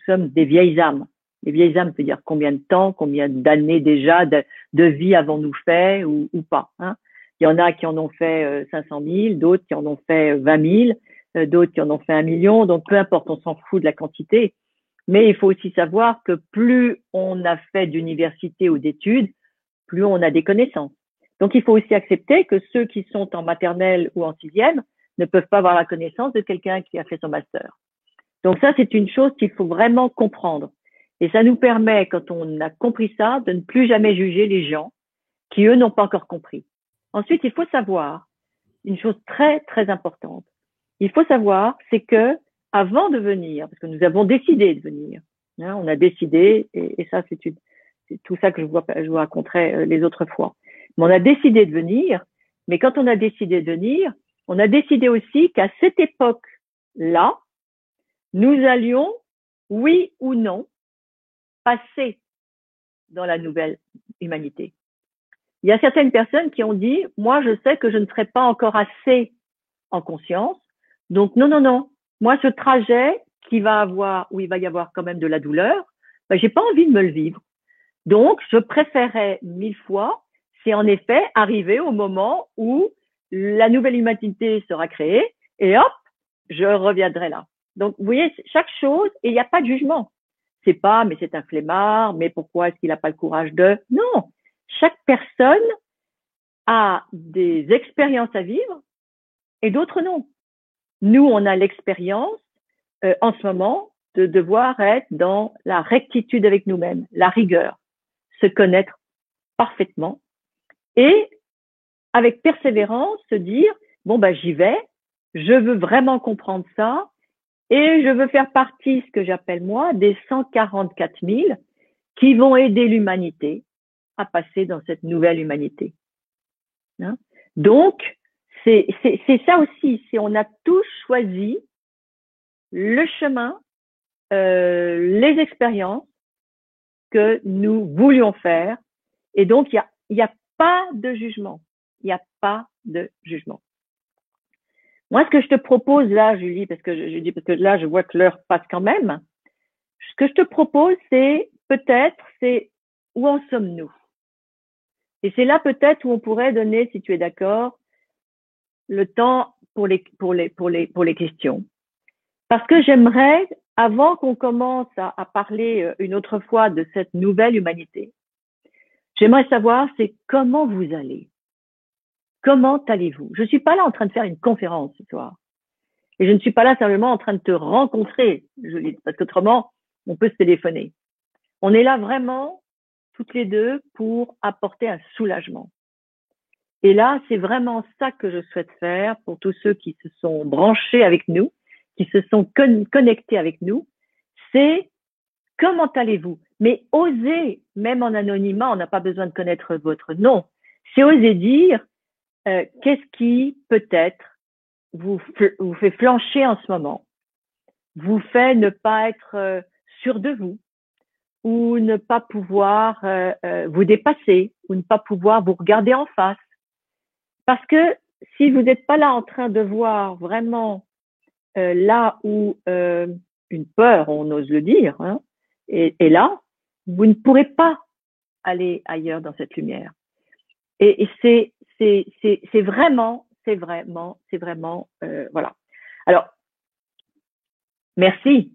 sommes des vieilles âmes. Les vieilles âmes, veut dire combien de temps, combien d'années déjà de vie avons-nous fait ou pas. Hein. Il y en a qui en ont fait 500 000, d'autres qui en ont fait 20 000, d'autres qui en ont fait 1 million. Donc, peu importe, on s'en fout de la quantité. Mais il faut aussi savoir que plus on a fait d'université ou d'études, plus on a des connaissances. Donc, il faut aussi accepter que ceux qui sont en maternelle ou en 6e ne peuvent pas avoir la connaissance de quelqu'un qui a fait son master. Donc ça, c'est une chose qu'il faut vraiment comprendre. Et ça nous permet, quand on a compris ça, de ne plus jamais juger les gens qui, eux, n'ont pas encore compris. Ensuite, il faut savoir une chose très, très importante. Il faut savoir, c'est que avant de venir, parce que nous avons décidé de venir, hein, on a décidé, et ça, c'est tout ça que je vous raconterai les autres fois. Mais on a décidé de venir, mais quand on a décidé de venir, on a décidé aussi qu'à cette époque-là, nous allions, oui ou non, passer dans la nouvelle humanité. Il y a certaines personnes qui ont dit, moi, je sais que je ne serai pas encore assez en conscience. Donc, non. Moi, ce trajet où il va y avoir quand même de la douleur, ben, j'ai pas envie de me le vivre. Donc, je préférerais 1000 fois, c'est en effet arriver au moment où la nouvelle humanité sera créée et hop, je reviendrai là. Donc, vous voyez, chaque chose, et il n'y a pas de jugement. c'est pas, mais c'est un flemmard, mais pourquoi est-ce qu'il n'a pas le courage de… Non, chaque personne a des expériences à vivre et d'autres non. Nous, on a l'expérience en ce moment de devoir être dans la rectitude avec nous-mêmes, la rigueur, se connaître parfaitement et avec persévérance se dire, bon, ben, j'y vais, je veux vraiment comprendre ça et je veux faire partie, ce que j'appelle moi, des 144 000 qui vont aider l'humanité à passer dans cette nouvelle humanité. Hein? Donc, c'est ça aussi, c'est on a tous choisi le chemin, les expériences que nous voulions faire. Et donc, il y a pas de jugement. Il n'y a pas de jugement. Moi, ce que je te propose là, Julie, parce que là, je vois que l'heure passe quand même. Ce que je te propose, c'est où en sommes-nous? Et c'est là peut-être où on pourrait donner, si tu es d'accord, le temps pour les questions. Parce que j'aimerais, avant qu'on commence à parler une autre fois de cette nouvelle humanité, j'aimerais savoir, c'est comment vous allez? Comment allez-vous? Je ne suis pas là en train de faire une conférence ce soir. Et je ne suis pas là simplement en train de te rencontrer, Julie, parce qu'autrement, on peut se téléphoner. On est là vraiment, toutes les deux, pour apporter un soulagement. Et là, c'est vraiment ça que je souhaite faire pour tous ceux qui se sont branchés avec nous, qui se sont connectés avec nous. C'est comment allez-vous? Mais osez, même en anonymat, on n'a pas besoin de connaître votre nom. C'est oser dire qu'est-ce qui peut-être vous fait flancher en ce moment, vous fait ne pas être sûr de vous, ou ne pas pouvoir vous dépasser, ou ne pas pouvoir vous regarder en face. Parce que si vous n'êtes pas là en train de voir vraiment là où une peur, on ose le dire, hein, est là, vous ne pourrez pas aller ailleurs dans cette lumière. Et c'est vraiment, voilà. Alors, merci,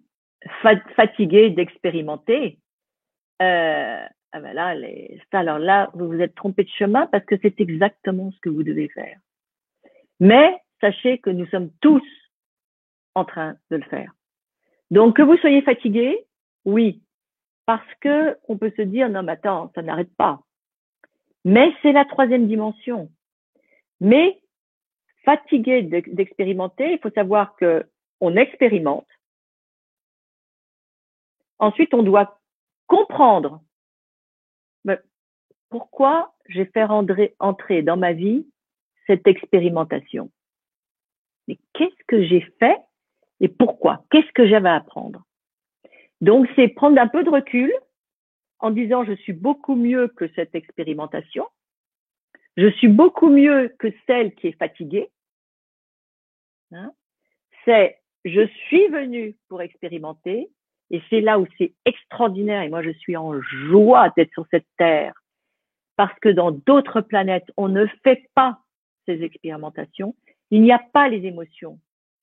fatigué d'expérimenter. Ah ben là, alors là, vous vous êtes trompé de chemin parce que c'est exactement ce que vous devez faire. Mais sachez que nous sommes tous en train de le faire. Donc, que vous soyez fatigué, oui, parce que on peut se dire, non, mais attends, ça n'arrête pas. Mais c'est la troisième dimension. Mais fatigué d'expérimenter, il faut savoir que on expérimente. Ensuite, on doit comprendre pourquoi j'ai fait entrer dans ma vie cette expérimentation. Mais qu'est-ce que j'ai fait et pourquoi? Qu'est-ce que j'avais à apprendre? Donc, c'est prendre un peu de recul en disant je suis beaucoup mieux que cette expérimentation. Je suis beaucoup mieux que celle qui est fatiguée. Hein? C'est je suis venue pour expérimenter et c'est là où c'est extraordinaire et moi je suis en joie d'être sur cette terre parce que dans d'autres planètes, on ne fait pas ces expérimentations. Il n'y a pas les émotions.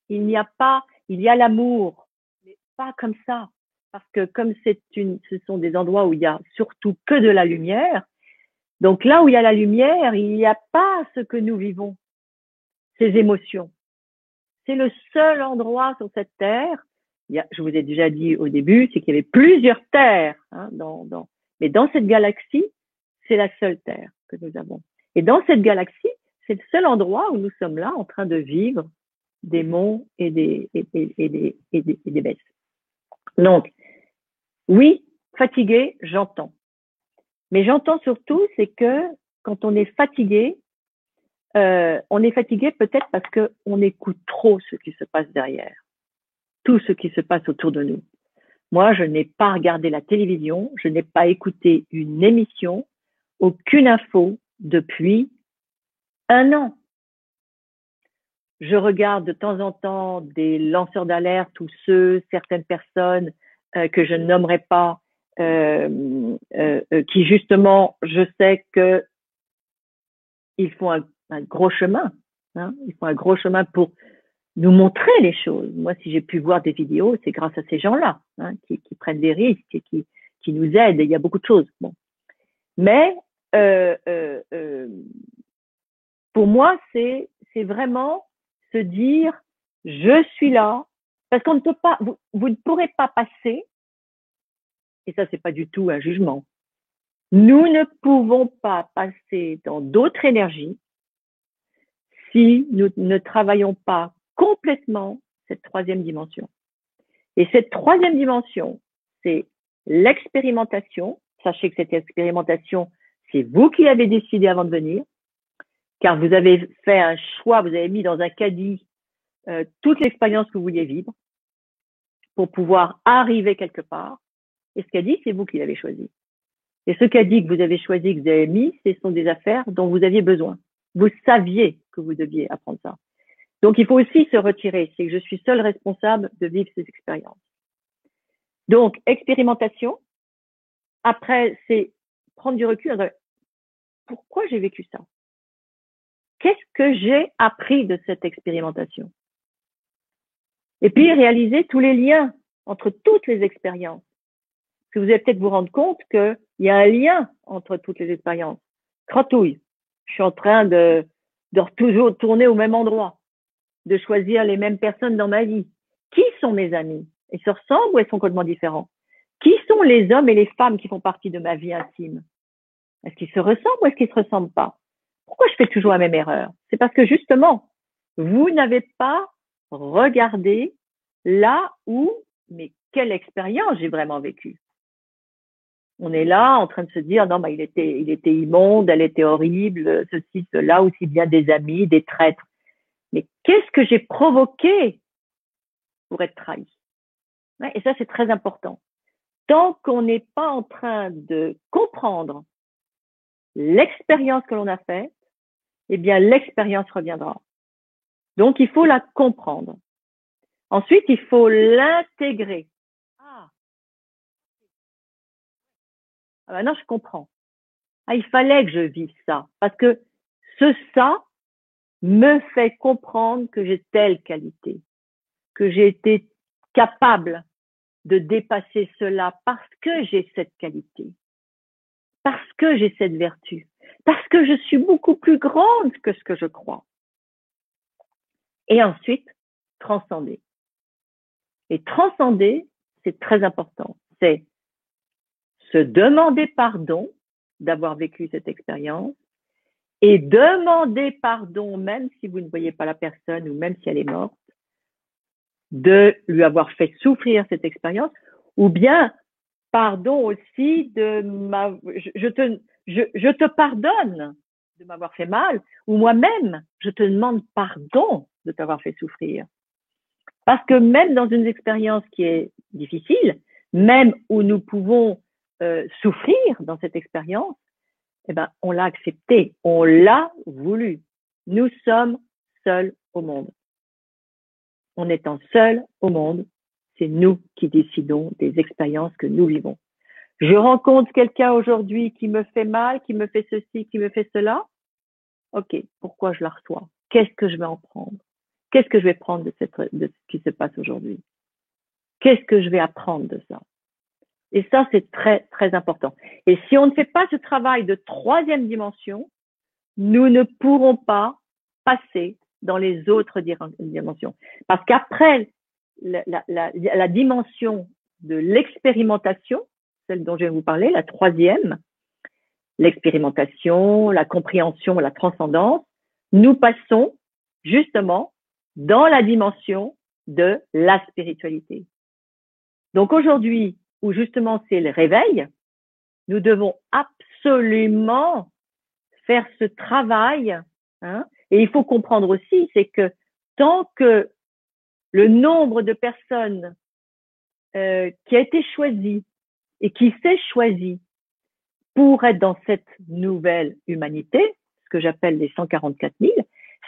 Il y a l'amour, mais pas comme ça. Parce que comme ce sont des endroits où il y a surtout que de la lumière, donc là où il y a la lumière, il n'y a pas ce que nous vivons, ces émotions. C'est le seul endroit sur cette terre, je vous ai déjà dit au début, c'est qu'il y avait plusieurs terres, hein, mais dans cette galaxie, c'est la seule terre que nous avons. Et dans cette galaxie, c'est le seul endroit où nous sommes là en train de vivre des monts et des baisses. Donc, oui, fatigué, j'entends. Mais j'entends surtout, c'est que quand on est fatigué peut-être parce qu'on écoute trop ce qui se passe derrière, tout ce qui se passe autour de nous. Moi, je n'ai pas regardé la télévision, je n'ai pas écouté une émission, aucune info depuis 1 an. Je regarde de temps en temps des lanceurs d'alerte ou certaines personnes que je ne nommerai pas, qui justement, je sais que ils font un gros chemin. Hein, ils font un gros chemin pour nous montrer les choses. Moi, si j'ai pu voir des vidéos, c'est grâce à ces gens-là, hein, qui prennent des risques et qui nous aident. Il y a beaucoup de choses. Bon. Mais pour moi, c'est vraiment se dire, je suis là, parce qu'on ne peut pas, vous ne pourrez pas passer, et ça, c'est pas du tout un jugement. Nous ne pouvons pas passer dans d'autres énergies si nous ne travaillons pas complètement cette troisième dimension. Et cette troisième dimension, c'est l'expérimentation. Sachez que cette expérimentation, c'est vous qui l'avez décidé avant de venir, car vous avez fait un choix, vous avez mis dans un caddie toute l'expérience que vous vouliez vivre pour pouvoir arriver quelque part. Et ce caddie, c'est vous qui l'avez choisi. Et ce caddie que vous avez choisi, que vous avez mis, ce sont des affaires dont vous aviez besoin. Vous saviez que vous deviez apprendre ça. Donc, il faut aussi se retirer. C'est que je suis seul responsable de vivre ces expériences. Donc, expérimentation. Après, c'est prendre du recul. Pourquoi j'ai vécu ça? Qu'est-ce que j'ai appris de cette expérimentation? Et puis, réaliser tous les liens entre toutes les expériences. Parce que vous allez peut-être vous rendre compte qu'il y a un lien entre toutes les expériences. Crotouille. Je suis en train de toujours tourner au même endroit, de choisir les mêmes personnes dans ma vie. Qui sont mes amis? Ils se ressemblent ou ils sont complètement différents? Qui sont les hommes et les femmes qui font partie de ma vie intime? Est-ce qu'ils se ressemblent ou est-ce qu'ils ne se ressemblent pas? Pourquoi je fais toujours la même erreur? C'est parce que justement, vous n'avez pas regardé là où, mais quelle expérience j'ai vraiment vécue. On est là en train de se dire, non, il était immonde, elle était horrible, ceci, cela, aussi bien des amis, des traîtres. Mais qu'est-ce que j'ai provoqué pour être trahi? Et ça, c'est très important. Tant qu'on n'est pas en train de comprendre l'expérience que l'on a faite, eh bien, l'expérience reviendra. Donc, il faut la comprendre. Ensuite, il faut l'intégrer. Maintenant, je comprends. Il fallait que je vive ça. Parce que ça me fait comprendre que j'ai telle qualité, que j'ai été capable de dépasser cela parce que j'ai cette qualité, parce que j'ai cette vertu, parce que je suis beaucoup plus grande que ce que je crois. Et ensuite, transcender. Et transcender, c'est très important. C'est se demander pardon d'avoir vécu cette expérience et demander pardon même si vous ne voyez pas la personne ou même si elle est morte, de lui avoir fait souffrir cette expérience, ou bien pardon aussi je te pardonne de m'avoir fait mal, ou moi-même, je te demande pardon de t'avoir fait souffrir. Parce que même dans une expérience qui est difficile, même où nous pouvons souffrir dans cette expérience, eh ben, on l'a accepté, on l'a voulu. Nous sommes seuls au monde. En étant seuls au monde, c'est nous qui décidons des expériences que nous vivons. Je rencontre quelqu'un aujourd'hui qui me fait mal, qui me fait ceci, qui me fait cela. Ok, pourquoi je la reçois? Qu'est-ce que je vais en prendre? Qu'est-ce que je vais prendre de ce qui se passe aujourd'hui? Qu'est-ce que je vais apprendre de ça? Et ça, c'est très, très important. Et si on ne fait pas ce travail de troisième dimension, nous ne pourrons pas passer dans les autres dimensions. Parce qu'après la dimension de l'expérimentation, celle dont je vais vous parler, la troisième, l'expérimentation, la compréhension, la transcendance, nous passons justement dans la dimension de la spiritualité. Donc aujourd'hui, où justement c'est le réveil, nous devons absolument faire ce travail, hein, et il faut comprendre aussi, c'est que tant que le nombre de personnes qui a été choisi et qui s'est choisi pour être dans cette nouvelle humanité, ce que j'appelle les 144 000,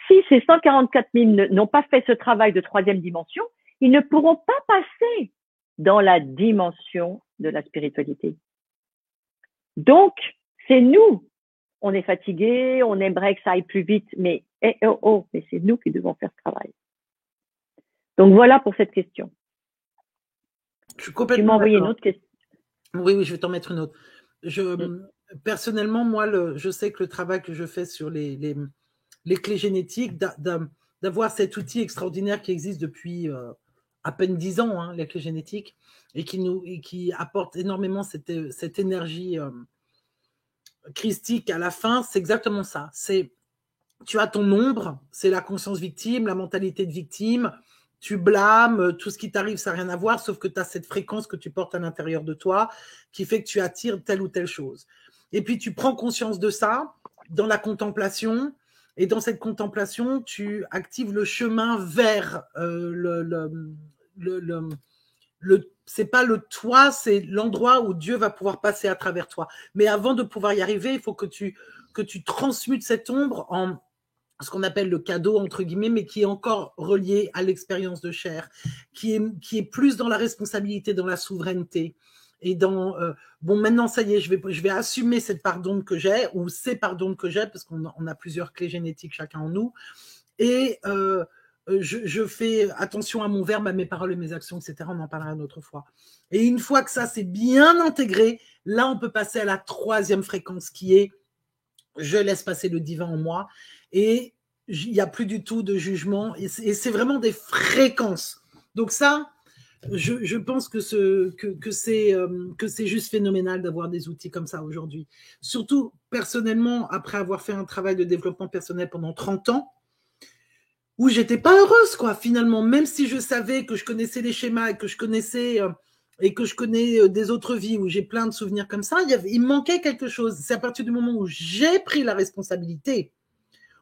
si ces 144 000 n'ont pas fait ce travail de troisième dimension, ils ne pourront pas passer dans la dimension de la spiritualité. Donc, c'est nous. On est fatigué, on aimerait que ça aille plus vite, mais mais c'est nous qui devons faire ce travail. Donc voilà pour cette question. Je suis Tu complètement m'as envoyé une d'accord. autre question. Oui, je vais t'en mettre une autre. Personnellement, moi, je sais que le travail que je fais sur les clés génétiques, d'avoir cet outil extraordinaire qui existe depuis à peine 10 ans, hein, les clés génétiques, et qui apporte énormément cette énergie christique à la fin, c'est exactement ça. Tu as ton ombre, c'est la conscience victime, la mentalité de victime, tu blâmes, tout ce qui t'arrive, ça n'a rien à voir, sauf que tu as cette fréquence que tu portes à l'intérieur de toi qui fait que tu attires telle ou telle chose. Et puis tu prends conscience de ça dans la contemplation, et dans cette contemplation, tu actives le chemin vers c'est pas le toi, c'est l'endroit où Dieu va pouvoir passer à travers toi. Mais avant de pouvoir y arriver, il faut que tu transmutes cette ombre en ce qu'on appelle le cadeau, entre guillemets, mais qui est encore relié à l'expérience de chair, qui est plus dans la responsabilité, dans la souveraineté. Et dans, bon, maintenant, ça y est, je vais assumer cette part d'ombre que j'ai, ou ces parts d'ombre que j'ai, parce qu'on a plusieurs clés génétiques chacun en nous. Et je fais attention à mon verbe, à mes paroles et mes actions, etc. On en parlera une autre fois. Et une fois que ça, c'est bien intégré, là, on peut passer à la 3e fréquence qui est je laisse passer le divin en moi et il n'y a plus du tout de jugement et c'est vraiment des fréquences. Donc ça, je pense que c'est juste phénoménal d'avoir des outils comme ça aujourd'hui. Surtout, personnellement, après avoir fait un travail de développement personnel pendant 30 ans, où j'étais pas heureuse, quoi, finalement, même si je savais que je connaissais les schémas et que je connaissais et que je connais des autres vies où j'ai plein de souvenirs comme ça, il me manquait quelque chose. C'est à partir du moment où j'ai pris la responsabilité,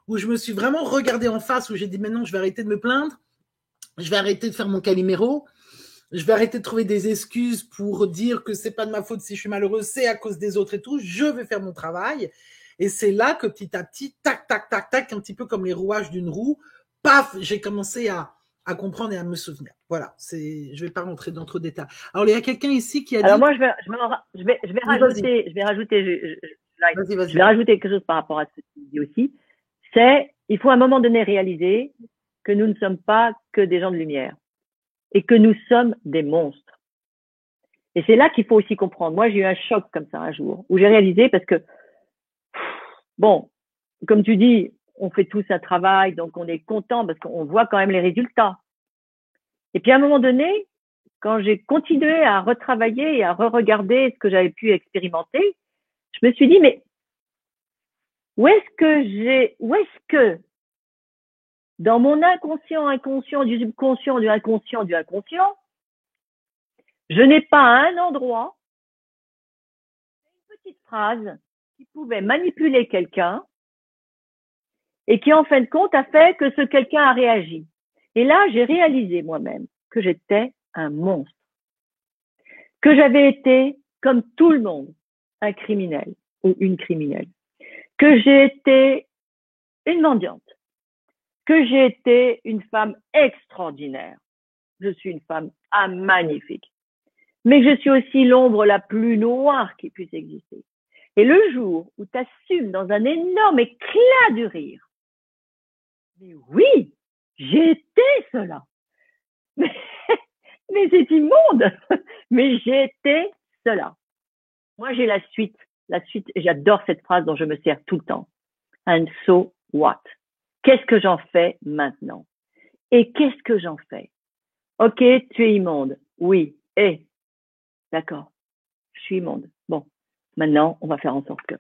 où je me suis vraiment regardée en face, où j'ai dit maintenant je vais arrêter de me plaindre, je vais arrêter de faire mon caliméro, je vais arrêter de trouver des excuses pour dire que c'est pas de ma faute si je suis malheureuse, c'est à cause des autres et tout, je vais faire mon travail. Et c'est là que petit à petit, tac, tac, tac, tac, un petit peu comme les rouages d'une roue, paf, j'ai commencé à comprendre et à me souvenir. Voilà, je ne vais pas rentrer dans trop de détails. Alors, il y a quelqu'un ici qui a dit... Alors moi, je vais rajouter quelque chose par rapport à ce que tu dis aussi. Il faut à un moment donné réaliser que nous ne sommes pas que des gens de lumière et que nous sommes des monstres. Et c'est là qu'il faut aussi comprendre. Moi, j'ai eu un choc comme ça un jour où j'ai réalisé parce que, bon, comme tu dis, on fait tous un travail, donc on est content parce qu'on voit quand même les résultats. Et puis à un moment donné, quand j'ai continué à retravailler et à re-regarder ce que j'avais pu expérimenter, je me suis dit, mais où est-ce que dans mon inconscient, du subconscient, du inconscient, je n'ai pas à un endroit une petite phrase qui pouvait manipuler quelqu'un et qui, en fin de compte, a fait que ce quelqu'un a réagi. Et là, j'ai réalisé moi-même que j'étais un monstre, que j'avais été, comme tout le monde, un criminel ou une criminelle, que j'ai été une mendiante, que j'ai été une femme extraordinaire. Je suis une femme magnifique. Mais je suis aussi l'ombre la plus noire qui puisse exister. Et le jour où tu assumes dans un énorme éclat de rire, mais oui, j'étais cela. Mais c'est immonde. Mais j'étais cela. Moi, j'ai la suite, et j'adore cette phrase dont je me sers tout le temps. And so what? Qu'est-ce que j'en fais maintenant? Et qu'est-ce que j'en fais? Ok, tu es immonde. Oui. D'accord. Je suis immonde. Bon. Maintenant, on va faire en sorte que.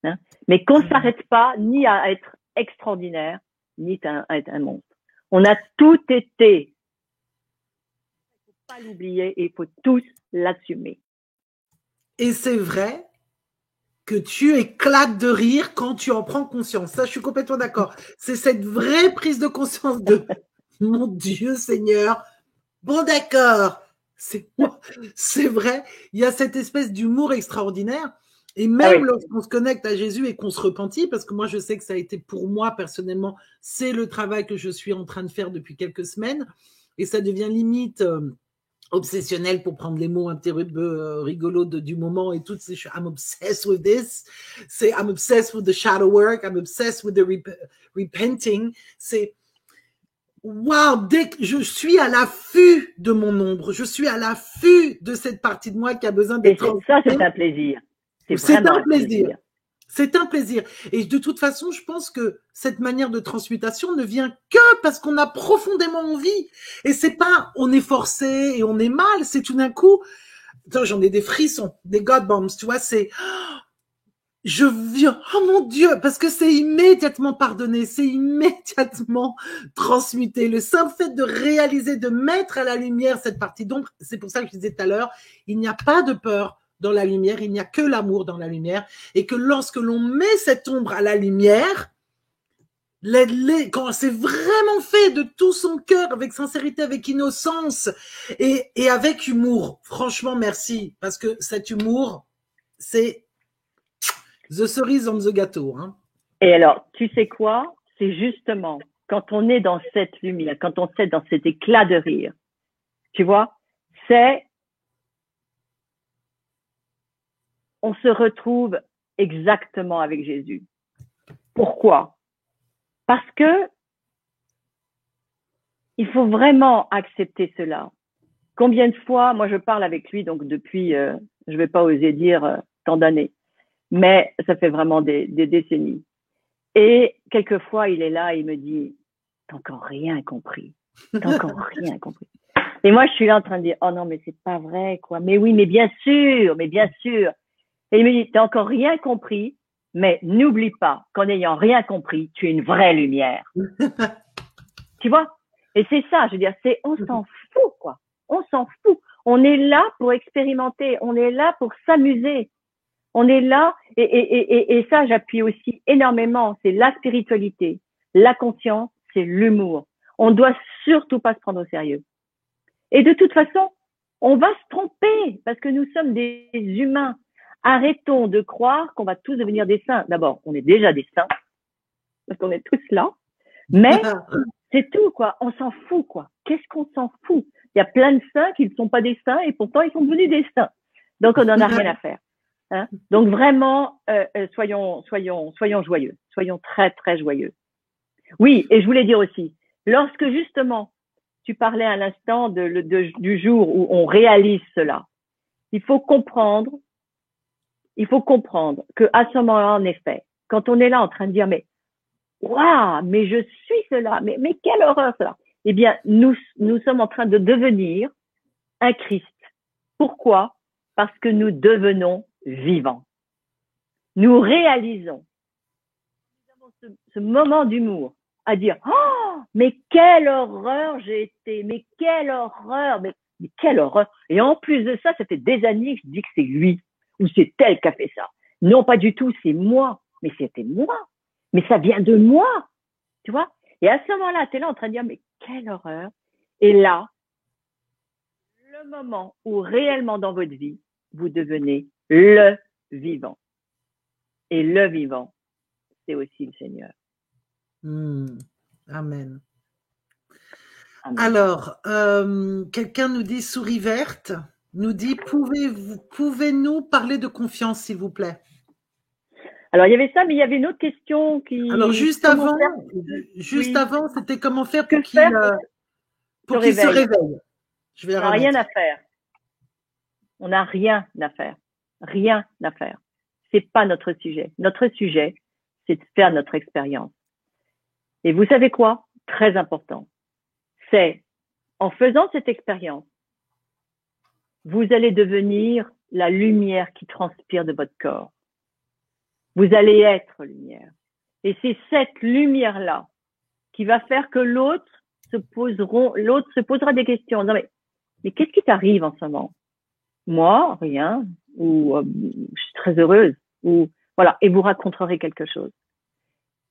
Hein? Mais qu'on ne s'arrête pas ni à être extraordinaire, ni à être un monstre. On a tout été. Il ne faut pas l'oublier et il faut tous l'assumer. Et c'est vrai que tu éclates de rire quand tu en prends conscience. Ça, je suis complètement d'accord. C'est cette vraie prise de conscience de « Mon Dieu Seigneur, bon d'accord, c'est vrai. » Il y a cette espèce d'humour extraordinaire. Et même lorsqu'on se connecte à Jésus et qu'on se repentit, parce que moi, je sais que ça a été pour moi, personnellement, c'est le travail que je suis en train de faire depuis quelques semaines. Et ça devient limite obsessionnel, pour prendre les mots un petit peu rigolos du moment et tout. I'm obsessed with this. I'm obsessed with the shadow work. I'm obsessed with the repenting. Waouh, dès que je suis à l'affût de mon ombre, je suis à l'affût de cette partie de moi qui a besoin Et d'être ça, transmutée. c'est un plaisir. C'est C'est vraiment un un plaisir. plaisir. C'est un plaisir. Et de toute façon, je pense que cette manière de transmutation ne vient que parce qu'on a profondément envie. Et c'est pas on est forcé et on est mal, c'est tout d'un coup, j'en ai des frissons, des God bombs, tu vois, c'est je viens, oh mon Dieu, parce que c'est immédiatement pardonné, c'est immédiatement transmuté. Le simple fait de réaliser, de mettre à la lumière cette partie d'ombre, c'est pour ça que je disais tout à l'heure, il n'y a pas de peur dans la lumière, il n'y a que l'amour dans la lumière, et que lorsque l'on met cette ombre à la lumière, quand c'est vraiment fait de tout son cœur, avec sincérité, avec innocence et avec humour, franchement, merci, parce que cet humour, c'est the cerise on the gâteau. Hein. Et alors, tu sais quoi? C'est justement quand on est dans cette lumière, quand on est dans cet éclat de rire, tu vois, on se retrouve exactement avec Jésus. Pourquoi? Parce que il faut vraiment accepter cela. Combien de fois, moi je parle avec lui donc depuis, je vais pas oser dire tant d'années, mais ça fait vraiment des décennies. Et quelquefois il est là, il me dit, t'as encore rien compris, t'as encore rien compris. Et moi je suis là en train de dire, oh non mais c'est pas vrai quoi, mais oui mais bien sûr, mais bien sûr. Et il me dit, t'as encore rien compris, mais n'oublie pas qu'en n'ayant rien compris, tu es une vraie lumière. Tu vois? Et c'est ça, je veux dire, on s'en fout, quoi. On s'en fout. On est là pour expérimenter. On est là pour s'amuser. On est là, et ça, j'appuie aussi énormément. C'est la spiritualité, la conscience, c'est l'humour. On doit surtout pas se prendre au sérieux. Et de toute façon, on va se tromper parce que nous sommes des humains. Arrêtons de croire qu'on va tous devenir des saints. D'abord, on est déjà des saints parce qu'on est tous là. Mais c'est tout, quoi. On s'en fout, quoi. Qu'est-ce qu'on s'en fout? Il y a plein de saints qui ne sont pas des saints et pourtant ils sont devenus des saints. Donc on n'en a rien à faire. Hein? Donc vraiment, soyons joyeux. Soyons très, très joyeux. Oui, et je voulais dire aussi, lorsque justement, tu parlais à l'instant du jour où on réalise cela, il faut comprendre qu'à ce moment-là, en effet, quand on est là en train de dire, mais waouh, mais je suis cela, mais quelle horreur cela. Eh bien, nous sommes en train de devenir un Christ. Pourquoi? Parce que nous devenons vivants. Nous réalisons, nous avons ce moment d'humour à dire, oh, mais quelle horreur j'ai été, mais quelle horreur, mais quelle horreur. Et en plus de ça, ça fait des années que je dis que c'est lui ou c'est elle qui a fait ça. Non, pas du tout, c'est moi. Mais c'était moi. Mais ça vient de moi. Tu vois? Et à ce moment-là, tu es là en train de dire, mais quelle horreur. Et là, le moment où réellement dans votre vie, vous devenez le vivant. Et le vivant, c'est aussi le Seigneur. Amen. Amen. Alors, quelqu'un nous dit souris verte, nous dit pouvez-nous parler de confiance, s'il vous plaît? Alors, il y avait ça, mais il y avait une autre question qui. Alors, juste avant, c'était comment faire pour qu'il se réveille. Je vais on n'a rien à faire. On n'a rien à faire. Rien à faire. C'est pas notre sujet. Notre sujet, c'est de faire notre expérience. Et vous savez quoi? Très important. C'est en faisant cette expérience, vous allez devenir la lumière qui transpire de votre corps. Vous allez être lumière. Et c'est cette lumière-là qui va faire que l'autre se posera des questions. Non, mais qu'est-ce qui t'arrive en ce moment? Moi, rien. Ou je suis très heureuse. Ou voilà. Et vous raconterez quelque chose.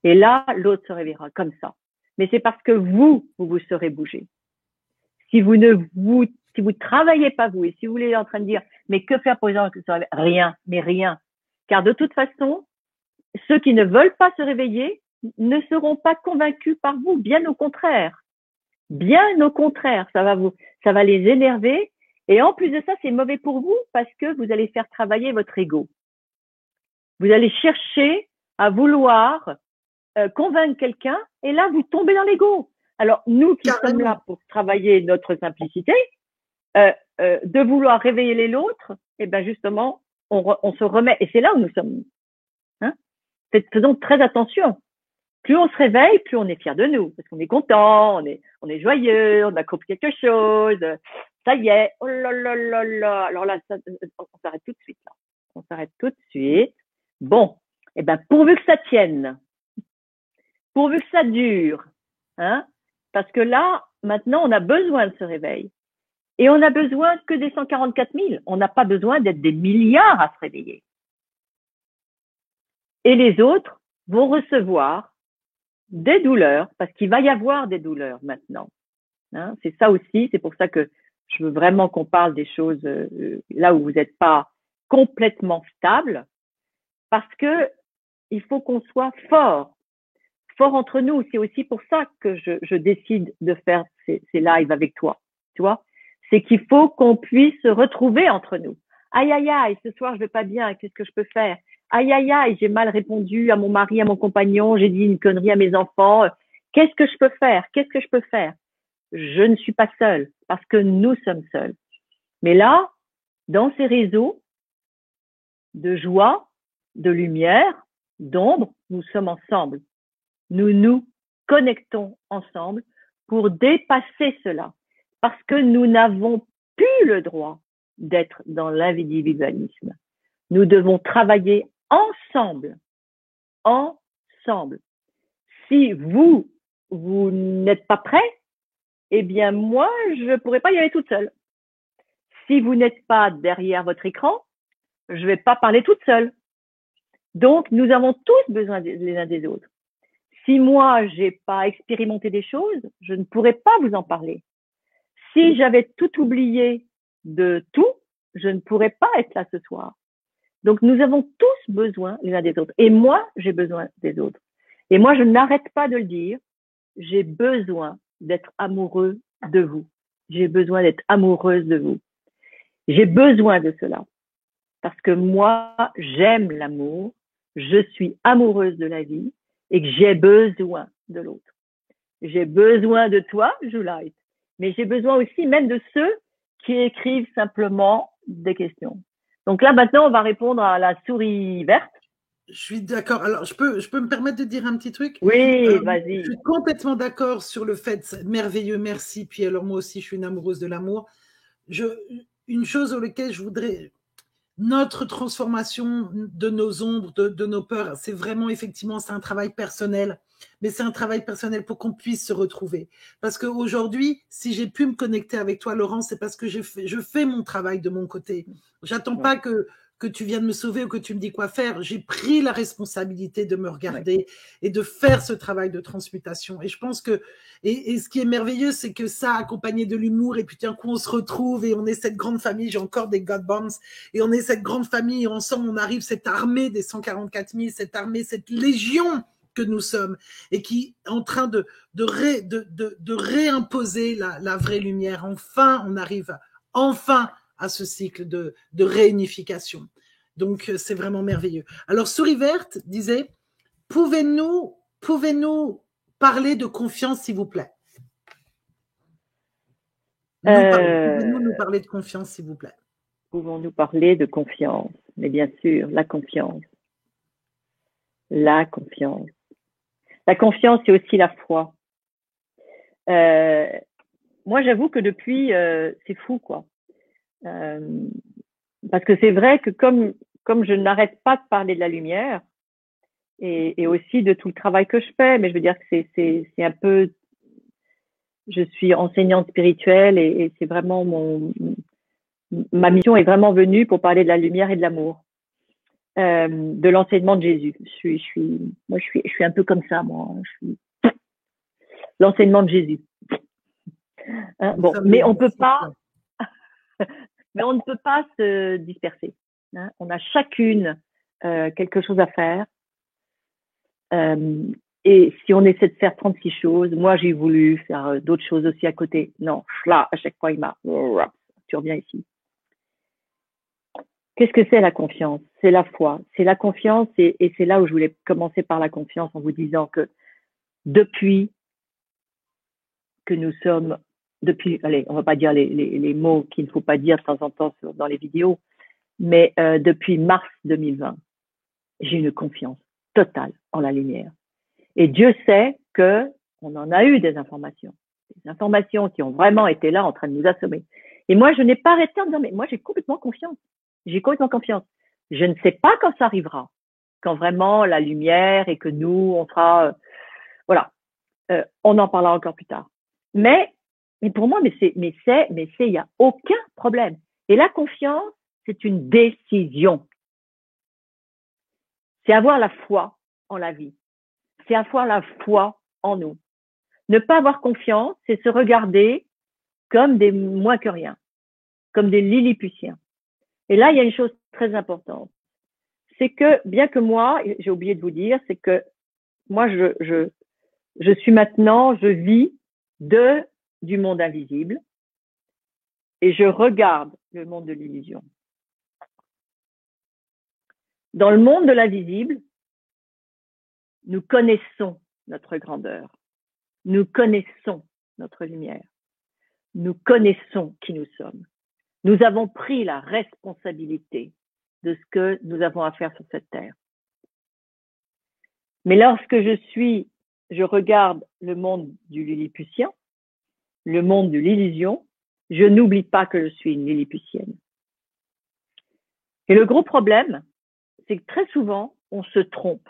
Et là, l'autre se réveillera comme ça. Mais c'est parce que vous serez bougé. Si vous travaillez pas vous, et si vous êtes en train de dire, mais que faire pour les gens qui se réveillent? Rien, mais rien. Car de toute façon, ceux qui ne veulent pas se réveiller ne seront pas convaincus par vous. Bien au contraire. Bien au contraire. Ça va les énerver. Et en plus de ça, c'est mauvais pour vous parce que vous allez faire travailler votre ego. Vous allez chercher à vouloir convaincre quelqu'un et là, vous tombez dans l'ego. Alors, nous qui sommes Carrément. là pour travailler notre simplicité, de vouloir réveiller l'autre, et ben justement, on se remet. Et c'est là où nous sommes. Hein. Faisons très attention. Plus on se réveille, plus on est fier de nous, parce qu'on est content, on est joyeux, on a compris quelque chose. Ça y est, oh là là là là. Alors là, on s'arrête tout de suite. Là. On s'arrête tout de suite. Bon, et ben pourvu que ça tienne, pourvu que ça dure, hein, parce que là, maintenant, on a besoin de ce réveil. Et on n'a besoin que des 144 000. On n'a pas besoin d'être des milliards à se réveiller. Et les autres vont recevoir des douleurs, parce qu'il va y avoir des douleurs maintenant. Hein, c'est ça aussi, c'est pour ça que je veux vraiment qu'on parle des choses là où vous n'êtes pas complètement stable, parce que il faut qu'on soit fort entre nous. C'est aussi pour ça que je décide de faire ces lives avec toi, tu vois. C'est qu'il faut qu'on puisse se retrouver entre nous. Aïe, aïe, aïe, ce soir je vais pas bien, qu'est-ce que je peux faire? Aïe, aïe, aïe, j'ai mal répondu à mon mari, à mon compagnon, j'ai dit une connerie à mes enfants. Qu'est-ce que je peux faire? Qu'est-ce que je peux faire? Je ne suis pas seule, parce que nous sommes seuls. Mais là, dans ces réseaux de joie, de lumière, d'ombre, nous sommes ensemble. Nous nous connectons ensemble pour dépasser cela, parce que nous n'avons plus le droit d'être dans l'individualisme. Nous devons travailler ensemble. Ensemble. Si vous n'êtes pas prêt, eh bien moi, je ne pourrais pas y aller toute seule. Si vous n'êtes pas derrière votre écran, je ne vais pas parler toute seule. Donc, nous avons tous besoin les uns des autres. Si moi, je n'ai pas expérimenté des choses, je ne pourrais pas vous en parler. Si j'avais tout oublié de tout, je ne pourrais pas être là ce soir. Donc, nous avons tous besoin les uns des autres. Et moi, j'ai besoin des autres. Et moi, je n'arrête pas de le dire. J'ai besoin d'être amoureux de vous. J'ai besoin d'être amoureuse de vous. J'ai besoin de cela. Parce que moi, j'aime l'amour. Je suis amoureuse de la vie et que j'ai besoin de l'autre. J'ai besoin de toi, Juliette. Mais j'ai besoin aussi même de ceux qui écrivent simplement des questions. Donc là, maintenant, on va répondre à la souris verte. Je suis d'accord. Alors, je peux me permettre de dire un petit truc? Oui, vas-y. Je suis complètement d'accord sur le fait, c'est merveilleux, merci. Puis alors, moi aussi, je suis une amoureuse de l'amour. Une chose sur laquelle je voudrais, notre transformation de nos ombres, de nos peurs, c'est vraiment, effectivement, c'est un travail personnel. Mais c'est un travail personnel pour qu'on puisse se retrouver. Parce qu'aujourd'hui, si j'ai pu me connecter avec toi, Laurent, c'est parce que je fais mon travail de mon côté. J'attends pas que tu viennes me sauver ou que tu me dis quoi faire. J'ai pris la responsabilité de me regarder et de faire ce travail de transmutation. Et je pense que, et ce qui est merveilleux, c'est que ça, accompagné de l'humour, et puis d'un coup, on se retrouve et on est cette grande famille. J'ai encore des God Bombs, et on est cette grande famille, et ensemble, on arrive, cette armée des 144 000, cette armée, cette légion que nous sommes, et qui est en train de réimposer la vraie lumière. Enfin, on arrive enfin à ce cycle de réunification. Donc, c'est vraiment merveilleux. Alors, Souris Verte disait, pouvez-nous parler de confiance, s'il vous plaît? Pouvez-nous nous parler de confiance, s'il vous plaît? Pouvons-nous parler de confiance? Mais bien sûr, la confiance. La confiance. La confiance, c'est aussi la foi. Moi, j'avoue que depuis, c'est fou, quoi. Parce que c'est vrai que comme je n'arrête pas de parler de la lumière et aussi de tout le travail que je fais, mais je veux dire que c'est un peu, je suis enseignante spirituelle et c'est vraiment ma mission est vraiment venue pour parler de la lumière et de l'amour, de l'enseignement de Jésus. Je suis un peu comme ça, moi. Je suis l'enseignement de Jésus. Bon, mais on peut pas. Mais on ne peut pas se disperser. Hein. On a chacune quelque chose à faire. Et si on essaie de faire 36 choses, moi j'ai voulu faire d'autres choses aussi à côté. Non, là, à chaque fois, il m'a... Tu reviens ici. Qu'est-ce que c'est la confiance? C'est la foi. C'est la confiance et c'est là où je voulais commencer par la confiance en vous disant que depuis que nous sommes depuis, allez, on va pas dire les mots qu'il ne faut pas dire de temps en temps dans les vidéos, mais depuis mars 2020, j'ai une confiance totale en la lumière. Et Dieu sait que on en a eu des informations qui ont vraiment été là en train de nous assommer. Et moi, je n'ai pas arrêté en disant, mais moi, j'ai complètement confiance. J'ai complètement confiance. Je ne sais pas quand ça arrivera, quand vraiment la lumière et que nous, on sera, voilà, on en parlera encore plus tard. Mais pour moi, il y a aucun problème. Et la confiance, c'est une décision. C'est avoir la foi en la vie. C'est avoir la foi en nous. Ne pas avoir confiance, c'est se regarder comme des moins que rien, comme des lilliputiens. Et là, il y a une chose très importante. C'est que, bien que moi, j'ai oublié de vous dire, c'est que moi, je suis maintenant, je vis du monde invisible et je regarde le monde de l'illusion. Dans le monde de l'invisible, nous connaissons notre grandeur. Nous connaissons notre lumière. Nous connaissons qui nous sommes. Nous avons pris la responsabilité de ce que nous avons à faire sur cette terre. Mais lorsque je regarde le monde du lilliputien, le monde de l'illusion, je n'oublie pas que je suis une lilliputienne. Et le gros problème, c'est que très souvent, on se trompe.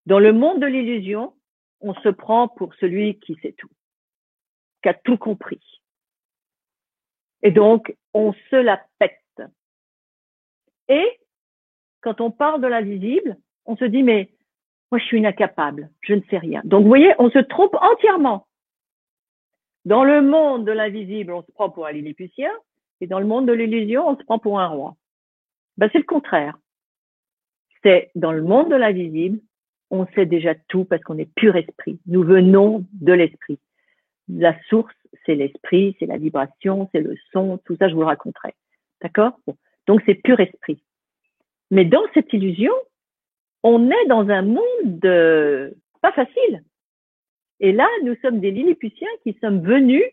Dans le monde de l'illusion, on se prend pour celui qui sait tout, qui a tout compris. Et donc, on se la pète. Et quand on parle de l'invisible, on se dit, mais moi, je suis incapable, je ne sais rien. Donc, vous voyez, on se trompe entièrement. Dans le monde de l'invisible, on se prend pour un lilliputien, et dans le monde de l'illusion, on se prend pour un roi. Ben, c'est le contraire. C'est dans le monde de l'invisible, on sait déjà tout parce qu'on est pur esprit. Nous venons de l'esprit. La source, c'est l'esprit, c'est la vibration, c'est le son, tout ça, je vous le raconterai. D'accord? Bon. Donc, c'est pur esprit. Mais dans cette illusion, on est dans un monde pas facile. Et là, nous sommes des lilliputiens qui sommes venus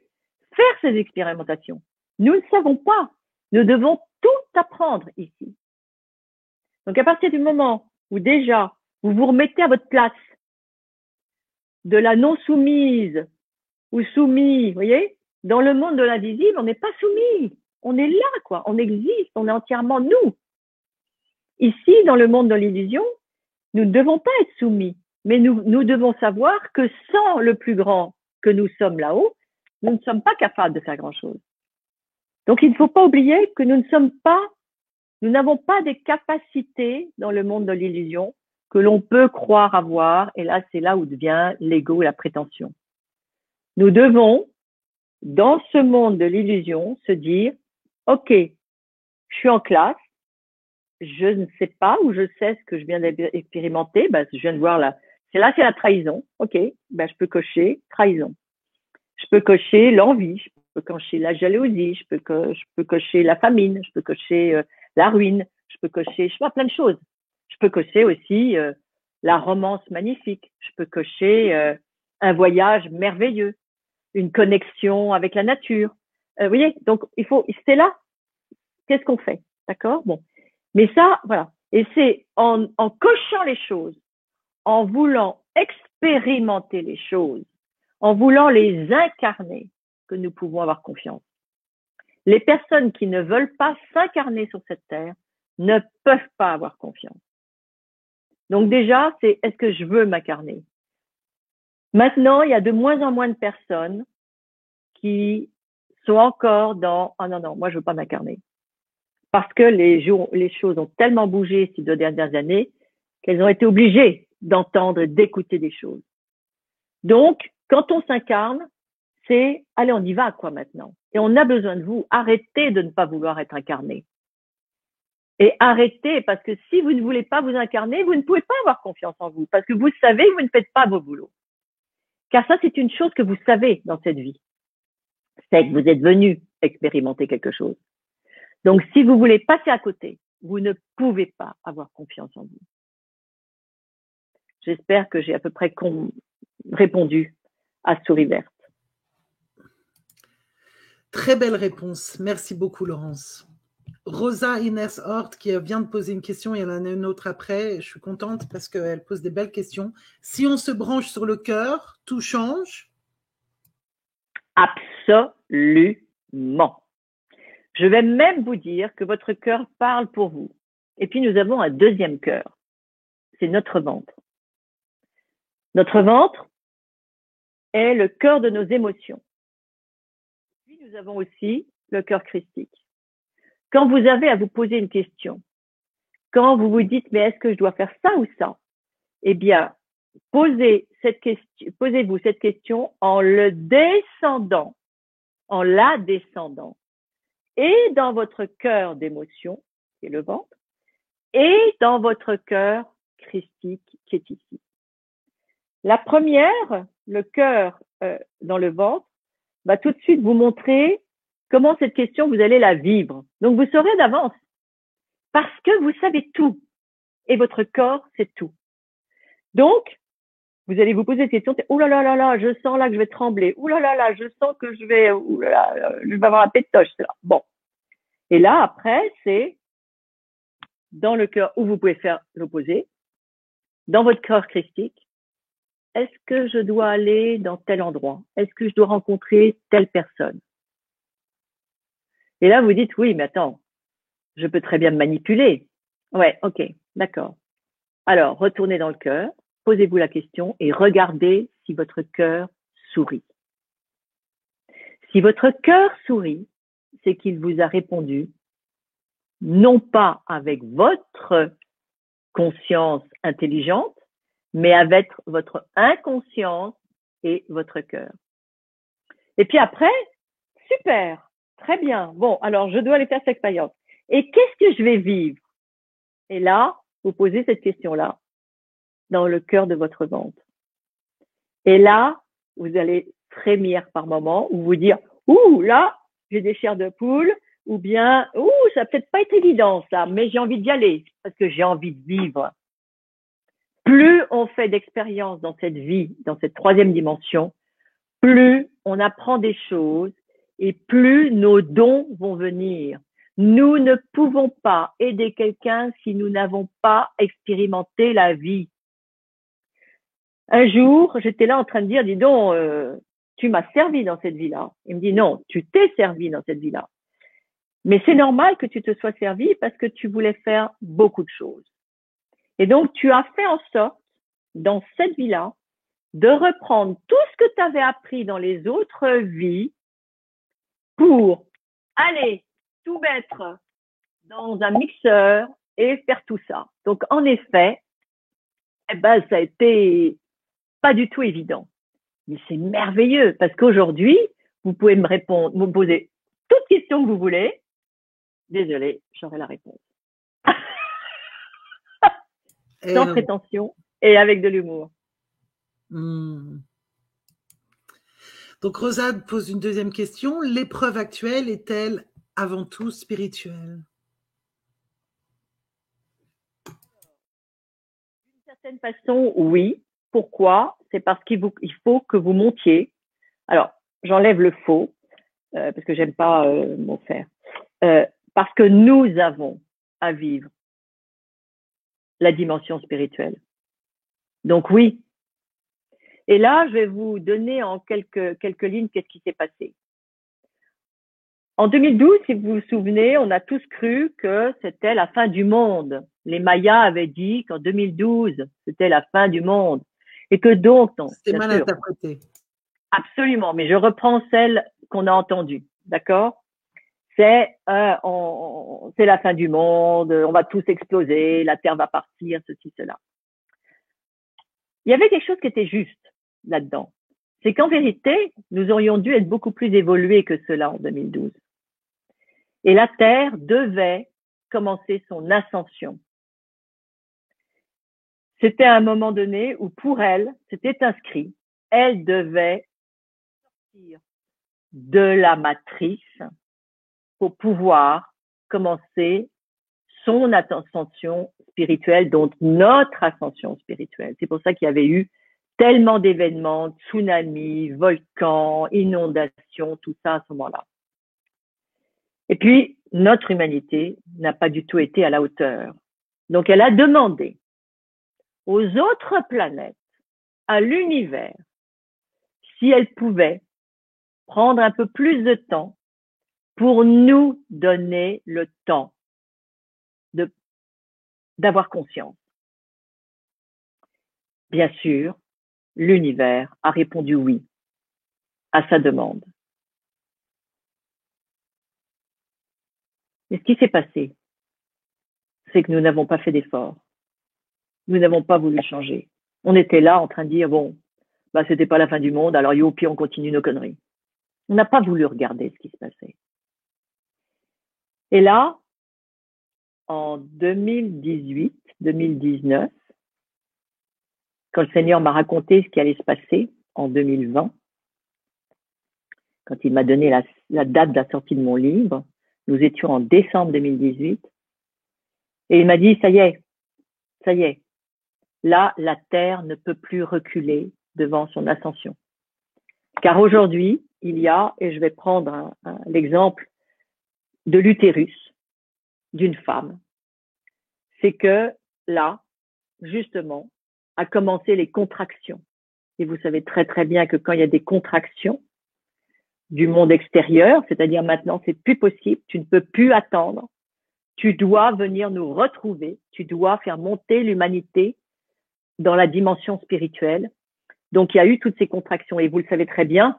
faire ces expérimentations. Nous ne savons pas. Nous devons tout apprendre ici. Donc, à partir du moment où déjà, vous vous remettez à votre place de la non-soumise ou soumis, vous voyez, dans le monde de l'invisible, on n'est pas soumis. On est là, quoi. On existe. On est entièrement nous. Ici, dans le monde de l'illusion, nous ne devons pas être soumis. Mais nous devons savoir que sans le plus grand que nous sommes là-haut, nous ne sommes pas capables de faire grand-chose. Donc, il ne faut pas oublier que nous n'avons pas des capacités dans le monde de l'illusion que l'on peut croire avoir. Et là, c'est là où devient l'ego et la prétention. Nous devons, dans ce monde de l'illusion, se dire, OK, je suis en classe, je ne sais pas ou je sais ce que je viens d'expérimenter, ben, je viens de voir c'est la trahison. OK, ben, je peux cocher trahison. Je peux cocher l'envie, je peux cocher la jalousie, je peux cocher la famine, je peux cocher la ruine, je peux cocher, je sais pas, plein de choses. Je peux cocher aussi la romance magnifique, je peux cocher un voyage merveilleux, une connexion avec la nature. Vous voyez, donc c'est là. Qu'est-ce qu'on fait? D'accord? Bon. Mais ça, voilà. Et c'est en cochant les choses, en voulant expérimenter les choses, en voulant les incarner, que nous pouvons avoir confiance. Les personnes qui ne veulent pas s'incarner sur cette terre ne peuvent pas avoir confiance. Donc déjà, c'est est-ce que je veux m'incarner? Maintenant, il y a de moins en moins de personnes qui sont encore dans « Ah non, non, moi je veux pas m'incarner ». Parce que les choses ont tellement bougé ces 2 dernières années qu'elles ont été obligées d'entendre et d'écouter des choses. Donc, quand on s'incarne, c'est « Allez, on y va quoi maintenant ?» Et on a besoin de vous. Arrêtez de ne pas vouloir être incarné. Et arrêtez, parce que si vous ne voulez pas vous incarner, vous ne pouvez pas avoir confiance en vous, parce que vous savez que vous ne faites pas vos boulots. Car ça, c'est une chose que vous savez dans cette vie. C'est que vous êtes venu expérimenter quelque chose. Donc, si vous voulez passer à côté, vous ne pouvez pas avoir confiance en vous. J'espère que j'ai à peu près répondu à Souris Verte. Très belle réponse. Merci beaucoup, Laurence. Rosa Inès Hort qui vient de poser une question, et il y en a une autre après. Je suis contente parce qu'elle pose des belles questions. Si on se branche sur le cœur, tout change? Absolument. Je vais même vous dire que votre cœur parle pour vous. Et puis nous avons un deuxième cœur. C'est notre ventre. Notre ventre est le cœur de nos émotions. Puis nous avons aussi le cœur christique. Quand vous avez à vous poser une question, quand vous vous dites, mais est-ce que je dois faire ça ou ça? Eh bien, posez-vous cette question en le descendant, en la descendant, et dans votre cœur d'émotion, qui est le ventre, et dans votre cœur christique, qui est ici. La première, le cœur dans le ventre, va tout de suite vous montrer comment cette question, vous allez la vivre. Donc, vous saurez d'avance, parce que vous savez tout, et votre corps sait tout. Donc, vous allez vous poser cette question, oh là là là là, je sens là que je vais trembler, oh là là là, je sens que je vais avoir un pétoche là. Bon. Et là, après, c'est dans le cœur où vous pouvez faire l'opposé, dans votre cœur christique, est-ce que je dois aller dans tel endroit? Est-ce que je dois rencontrer telle personne? Et là, vous dites, oui, mais attends, je peux très bien me manipuler. Ouais, ok, d'accord. Alors, retournez dans le cœur, posez-vous la question et regardez si votre cœur sourit. Si votre cœur sourit, c'est qu'il vous a répondu, non pas avec votre conscience intelligente, mais avec votre inconscience et votre cœur. Et puis après, super, très bien. Bon, alors je dois aller faire cette expérience. Et qu'est-ce que je vais vivre? Et là, vous posez cette question-là dans le cœur de votre ventre. Et là, vous allez frémir par moments ou vous dire, ouh, là, j'ai des chairs de poule, ou bien, ouh, ça va peut-être pas être évident, ça, mais j'ai envie d'y aller parce que j'ai envie de vivre. Plus on fait d'expériences dans cette vie, dans cette troisième dimension, plus on apprend des choses et plus nos dons vont venir. Nous ne pouvons pas aider quelqu'un si nous n'avons pas expérimenté la vie. Un jour, j'étais là en train de dire, dis donc, tu m'as servi dans cette vie-là. Il me dit, non, tu t'es servi dans cette vie-là. Mais c'est normal que tu te sois servi parce que tu voulais faire beaucoup de choses. Et donc, tu as fait en sorte, dans cette vie-là, de reprendre tout ce que tu avais appris dans les autres vies pour aller tout mettre dans un mixeur et faire tout ça. Donc, en effet, eh ben, ça a été pas du tout évident. Mais c'est merveilleux parce qu'aujourd'hui, vous pouvez me répondre, me poser toute question que vous voulez. Désolée, j'aurai la réponse. Sans prétention et avec de l'humour. Donc, Rosa pose une deuxième question. L'épreuve actuelle est-elle avant tout spirituelle? D'une certaine façon, oui. Pourquoi? C'est parce qu'il faut que vous montiez. Alors, j'enlève le faux, parce que j'aime pas mon faire. Parce que nous avons à vivre la dimension spirituelle. Donc oui. Et là, je vais vous donner en quelques lignes qu'est-ce qui s'est passé. En 2012, si vous vous souvenez, on a tous cru que c'était la fin du monde. Les Mayas avaient dit qu'en 2012, c'était la fin du monde. Et que donc, non. C'était mal interprété. Absolument, mais je reprends celle qu'on a entendue, d'accord? C'est la fin du monde, on va tous exploser, la Terre va partir, ceci, cela. Il y avait quelque chose qui était juste là-dedans. C'est qu'en vérité, nous aurions dû être beaucoup plus évolués que cela en 2012. Et la Terre devait commencer son ascension. C'était à un moment donné où pour elle, c'était inscrit, elle devait sortir de la matrice pour pouvoir commencer son ascension spirituelle, donc notre ascension spirituelle. C'est pour ça qu'il y avait eu tellement d'événements, tsunamis, volcans, inondations, tout ça à ce moment-là. Et puis, notre humanité n'a pas du tout été à la hauteur. Donc, elle a demandé aux autres planètes, à l'univers, si elle pouvait prendre un peu plus de temps pour nous donner le temps d'avoir conscience. Bien sûr, l'univers a répondu oui à sa demande. Mais ce qui s'est passé, c'est que nous n'avons pas fait d'efforts. Nous n'avons pas voulu changer. On était là en train de dire, bon, bah, c'était pas la fin du monde, alors youpi, on continue nos conneries. On n'a pas voulu regarder ce qui se passait. Et là, en 2018, 2019, quand le Seigneur m'a raconté ce qui allait se passer en 2020, quand il m'a donné la date de la sortie de mon livre, nous étions en décembre 2018, et il m'a dit, ça y est, là, la Terre ne peut plus reculer devant son ascension. Car aujourd'hui, il y a, et je vais prendre l'exemple de l'utérus d'une femme, c'est que là, justement, a commencé les contractions. Et vous savez très très bien que quand il y a des contractions du monde extérieur, c'est-à-dire maintenant c'est plus possible, tu ne peux plus attendre, tu dois venir nous retrouver, tu dois faire monter l'humanité dans la dimension spirituelle. Donc il y a eu toutes ces contractions et vous le savez très bien,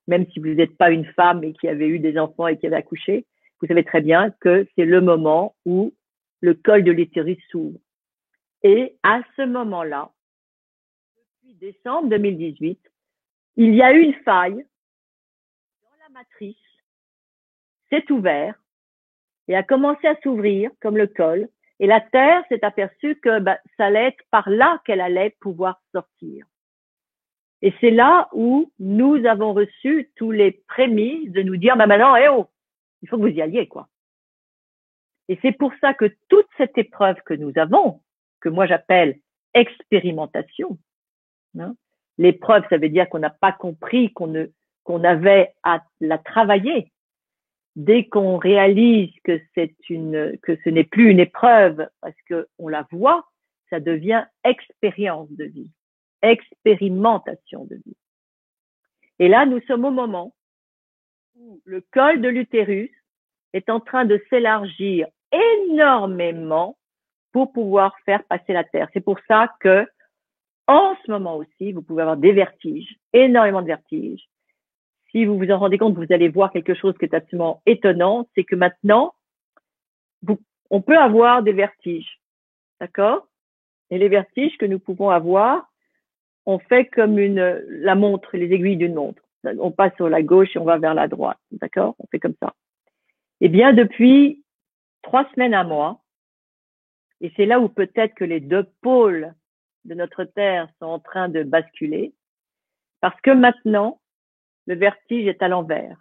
même si vous n'êtes pas une femme et qui avait eu des enfants et qui avait accouché, vous savez très bien que c'est le moment où le col de l'utérus s'ouvre. Et à ce moment-là, depuis décembre 2018, il y a eu une faille dans la matrice, s'est ouvert et a commencé à s'ouvrir comme le col. Et la Terre s'est aperçue que ça allait être par là qu'elle allait pouvoir sortir. Et c'est là où nous avons reçu tous les prémices de nous dire, maintenant, il faut que vous y alliez, quoi. Et c'est pour ça que toute cette épreuve que nous avons, que moi j'appelle expérimentation, hein, l'épreuve, ça veut dire qu'on n'a pas compris qu'on avait à la travailler. Dès qu'on réalise que ce n'est plus une épreuve parce qu'on la voit, ça devient expérience de vie, expérimentation de vie. Et là, nous sommes au moment où le col de l'utérus est en train de s'élargir énormément pour pouvoir faire passer la Terre. C'est pour ça que, en ce moment aussi, vous pouvez avoir des vertiges, énormément de vertiges. Si vous vous en rendez compte, vous allez voir quelque chose qui est absolument étonnant, c'est que maintenant, on peut avoir des vertiges, d'accord? Et les vertiges que nous pouvons avoir, on fait comme la montre, les aiguilles d'une montre. On passe sur la gauche et on va vers la droite, d'accord? On fait comme ça. Eh bien, depuis 3 semaines à un mois, et c'est là où peut-être que les deux pôles de notre Terre sont en train de basculer, parce que maintenant, le vertige est à l'envers.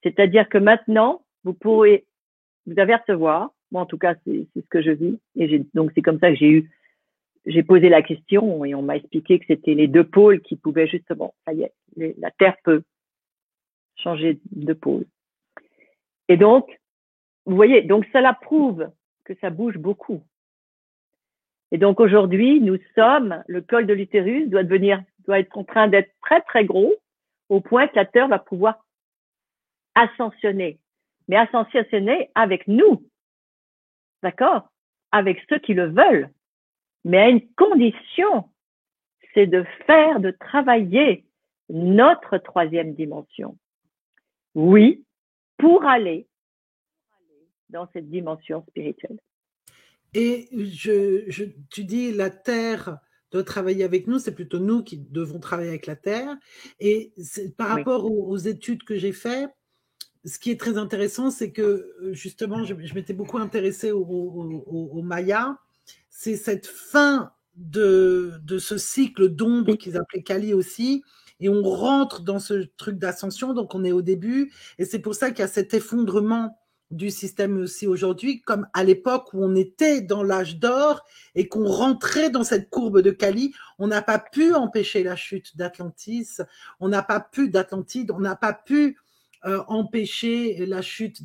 C'est-à-dire que maintenant, vous avez recevoir, moi en tout cas c'est ce que je vis, et donc c'est comme ça que j'ai posé la question et on m'a expliqué que c'était les deux pôles qui pouvaient justement, ça y est, la Terre peut changer de pôle. Et donc, vous voyez, donc ça la prouve que ça bouge beaucoup. Et donc aujourd'hui, le col de l'utérus doit être en train d'être très très gros, au point que la Terre va pouvoir ascensionner. Mais ascensionner avec nous, d'accord? Avec ceux qui le veulent. Mais à une condition, c'est de travailler notre troisième dimension. Oui, pour aller dans cette dimension spirituelle. Et tu dis la Terre doit travailler avec nous, c'est plutôt nous qui devons travailler avec la Terre. Et par rapport aux études que j'ai faites, ce qui est très intéressant, c'est que justement, je m'étais beaucoup intéressée aux Mayas. C'est cette fin de ce cycle d'ombre qu'ils appelaient Kali aussi. Et on rentre dans ce truc d'ascension, donc on est au début. Et c'est pour ça qu'il y a cet effondrement du système aussi aujourd'hui, comme à l'époque où on était dans l'âge d'or et qu'on rentrait dans cette courbe de Kali. On n'a pas pu empêcher la chute d'Atlantide, on n'a pas pu empêcher la chute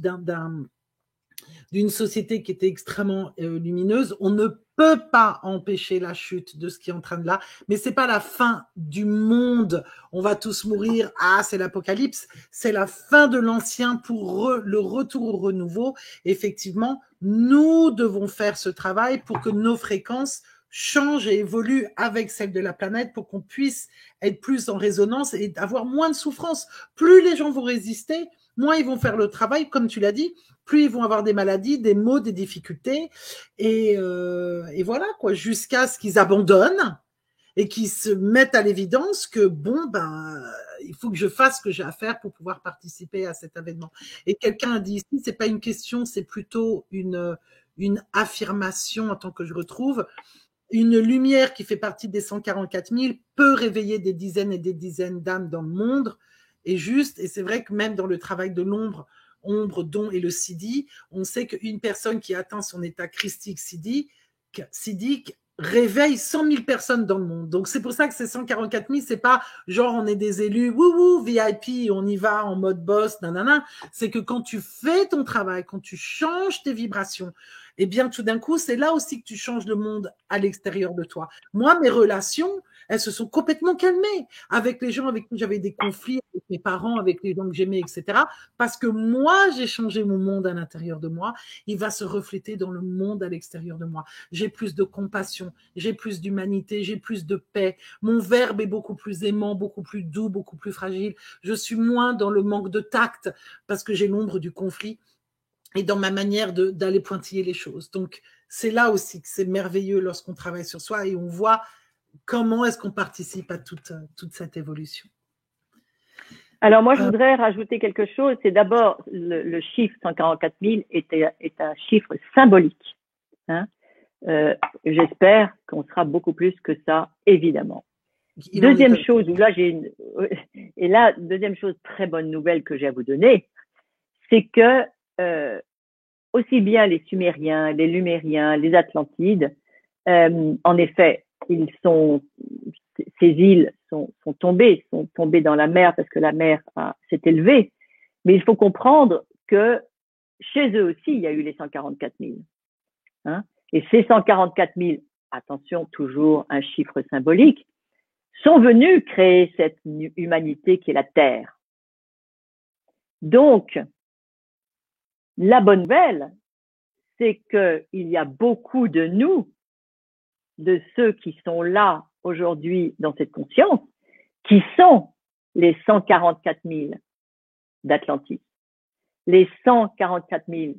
d'une société qui était extrêmement lumineuse. On ne peut pas empêcher la chute de ce qui est en train de là, mais c'est pas la fin du monde. On va tous mourir. Ah, c'est l'apocalypse. C'est la fin de l'ancien pour le retour au renouveau. Effectivement, nous devons faire ce travail pour que nos fréquences changent et évoluent avec celles de la planète pour qu'on puisse être plus en résonance et avoir moins de souffrance. Plus les gens vont résister, moins ils vont faire le travail, comme tu l'as dit, plus ils vont avoir des maladies, des maux, des difficultés, et voilà quoi, jusqu'à ce qu'ils abandonnent et qu'ils se mettent à l'évidence que bon ben il faut que je fasse ce que j'ai à faire pour pouvoir participer à cet événement. Et quelqu'un a dit ici, c'est pas une question, c'est plutôt une affirmation en tant que je retrouve. Une lumière qui fait partie des 144 000 peut réveiller des dizaines et des dizaines d'âmes dans le monde. Et juste, et c'est vrai que même dans le travail de l'ombre, don et le siddhi, on sait qu'une personne qui atteint son état christique siddhique réveille 100 000 personnes dans le monde. Donc c'est pour ça que ces 144 000, c'est pas genre on est des élus, wouhou, VIP, on y va en mode boss, nanana. C'est que quand tu fais ton travail, quand tu changes tes vibrations, eh bien tout d'un coup, c'est là aussi que tu changes le monde à l'extérieur de toi. Moi, mes relations, elles se sont complètement calmées avec les gens avec qui j'avais des conflits, avec mes parents, avec les gens que j'aimais, etc. Parce que moi, j'ai changé mon monde à l'intérieur de moi. Il va se refléter dans le monde à l'extérieur de moi. J'ai plus de compassion, j'ai plus d'humanité, j'ai plus de paix. Mon verbe est beaucoup plus aimant, beaucoup plus doux, beaucoup plus fragile. Je suis moins dans le manque de tact parce que j'ai l'ombre du conflit et dans ma manière d'aller pointiller les choses. Donc, c'est là aussi que c'est merveilleux lorsqu'on travaille sur soi et on voit comment est-ce qu'on participe à toute cette évolution. Alors moi, je voudrais rajouter quelque chose. C'est d'abord le chiffre 144 000 est un chiffre symbolique. Hein. J'espère qu'on sera beaucoup plus que ça, évidemment. Deuxième chose, deuxième chose, très bonne nouvelle que j'ai à vous donner, c'est que aussi bien les Sumériens, les Lumériens, les Atlantides, en effet, ces îles sont tombées dans la mer parce que la mer s'est élevée. Mais il faut comprendre que chez eux aussi, il y a eu les 144 000. Hein, et ces 144 000, attention, toujours un chiffre symbolique, sont venus créer cette humanité qui est la Terre. Donc, la bonne nouvelle, c'est qu'il y a beaucoup de nous, de ceux qui sont là aujourd'hui dans cette conscience, qui sont les 144 000 d'Atlantis, les 144 000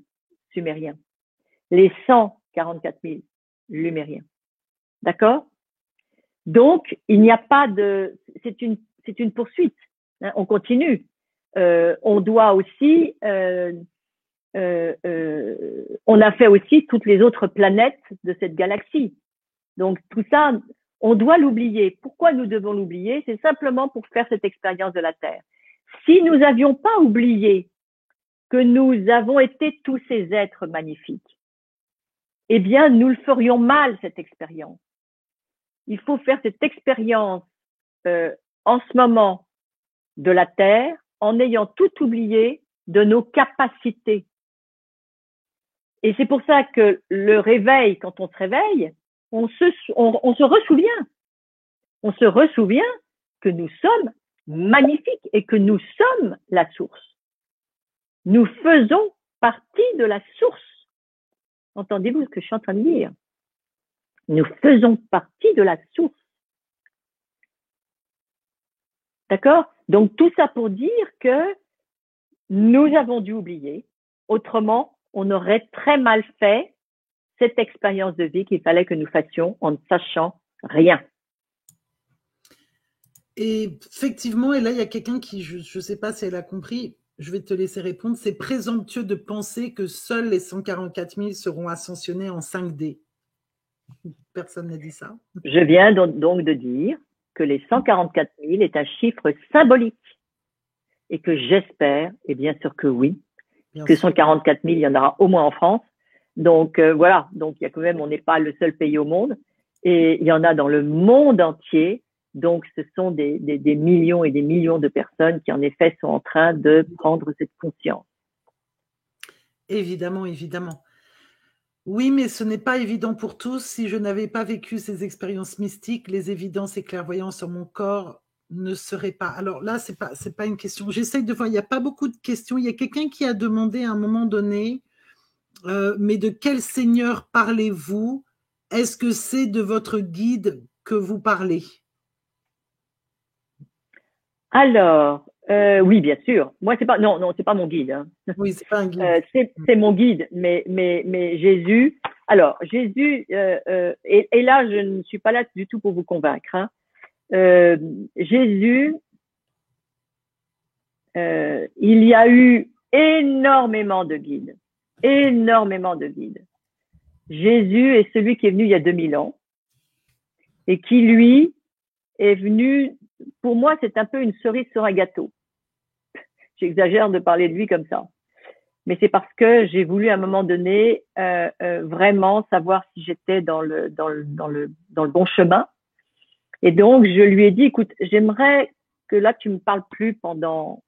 Sumériens, les 144 000 Lumériens. D'accord? Donc, il n'y a pas c'est une poursuite. Hein, on continue. On doit aussi, on a fait aussi toutes les autres planètes de cette galaxie. Donc, tout ça, on doit l'oublier. Pourquoi nous devons l'oublier? C'est simplement pour faire cette expérience de la Terre. Si nous n'avions pas oublié que nous avons été tous ces êtres magnifiques, eh bien, nous le ferions mal, cette expérience. Il faut faire cette expérience en ce moment de la Terre en ayant tout oublié de nos capacités. Et c'est pour ça que le réveil, quand on se réveille, on se ressouvient. On se ressouvient que nous sommes magnifiques et que nous sommes la source. Nous faisons partie de la source. Entendez-vous ce que je suis en train de dire? Nous faisons partie de la source. D'accord? Donc, tout ça pour dire que nous avons dû oublier. Autrement, on aurait très mal fait cette expérience de vie qu'il fallait que nous fassions en ne sachant rien. Et effectivement, et là, il y a quelqu'un qui, je ne sais pas si elle a compris, je vais te laisser répondre, c'est présomptueux de penser que seuls les 144 000 seront ascensionnés en 5D. Personne n'a dit ça. Je viens donc de dire que les 144 000 est un chiffre symbolique et que j'espère, et bien sûr que oui, que 144 000, il y en aura au moins en France. Donc voilà, donc il y a quand même, on n'est pas le seul pays au monde et il y en a dans le monde entier Donc, ce sont des millions et des millions de personnes qui, en effet, sont en train de prendre cette conscience. Évidemment, évidemment. Oui, mais ce n'est pas évident pour tous. Si je n'avais pas vécu ces expériences mystiques, les évidences et clairvoyances sur mon corps ne seraient pas. Alors là, c'est pas une question. J'essaye de voir. Il n'y a pas beaucoup de questions. Il y a quelqu'un qui a demandé à un moment donné, mais de quel Seigneur parlez-vous? Est-ce que c'est de votre guide que vous parlez? Alors, oui, bien sûr. Moi, c'est pas, non, c'est pas mon guide. Hein. Oui, c'est pas un guide. C'est mon guide, mais Jésus. Alors, Jésus, et là, je ne suis pas là du tout pour vous convaincre. Hein. Jésus, il y a eu énormément de guides, énormément de guides. Jésus est celui qui est venu il y a 2000 ans et qui, lui, est venu, pour moi, c'est un peu une cerise sur un gâteau. J'exagère de parler de lui comme ça. Mais c'est parce que j'ai voulu à un moment donné vraiment savoir si j'étais dans le bon chemin. Et donc, je lui ai dit, écoute, j'aimerais que là, tu me parles plus pendant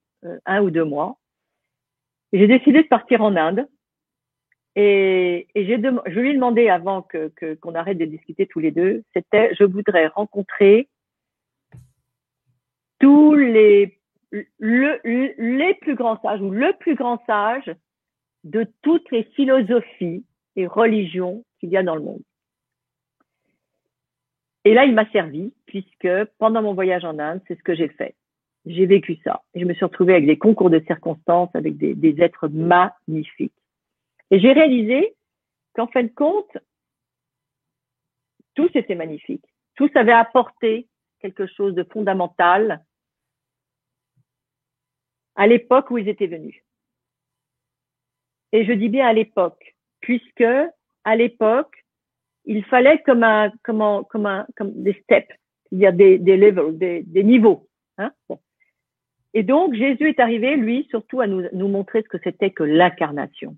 1 ou 2 mois. Et j'ai décidé de partir en Inde. Et je lui ai demandé avant qu'on arrête de discuter tous les deux, c'était, je voudrais rencontrer tous les plus grands sages ou le plus grand sage de toutes les philosophies et religions qu'il y a dans le monde. Et là, il m'a servi, puisque pendant mon voyage en Inde, c'est ce que j'ai fait. J'ai vécu ça. Et je me suis retrouvée avec des concours de circonstances, avec des êtres magnifiques. Et j'ai réalisé qu'en fin de compte, tous étaient magnifiques. Tous avaient apporté quelque chose de fondamental à l'époque où ils étaient venus. Et je dis bien à l'époque, puisque à l'époque, il fallait comme des steps, c'est-à-dire des levels, des niveaux. Hein, bon. Et donc, Jésus est arrivé, lui, surtout à nous montrer ce que c'était que l'incarnation.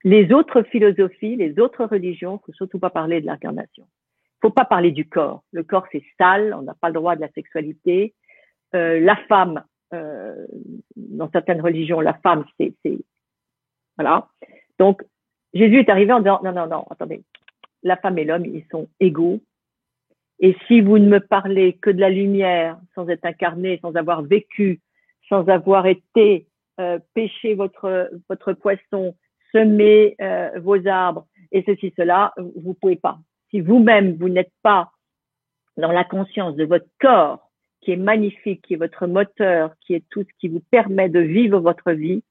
Les autres philosophies, les autres religions, il ne faut surtout pas parler de l'incarnation. Il ne faut pas parler du corps. Le corps, c'est sale, on n'a pas le droit de la sexualité. La femme, dans certaines religions, la femme, c'est voilà. Donc, Jésus est arrivé en disant, non, attendez, la femme et l'homme, ils sont égaux. Et si vous ne me parlez que de la lumière, sans être incarné, sans avoir vécu, sans avoir été pêcher votre poisson, semer vos arbres, et ceci, cela, vous pouvez pas. Si vous-même, vous n'êtes pas dans la conscience de votre corps, qui est magnifique, qui est votre moteur, qui est tout ce qui vous permet de vivre votre vie,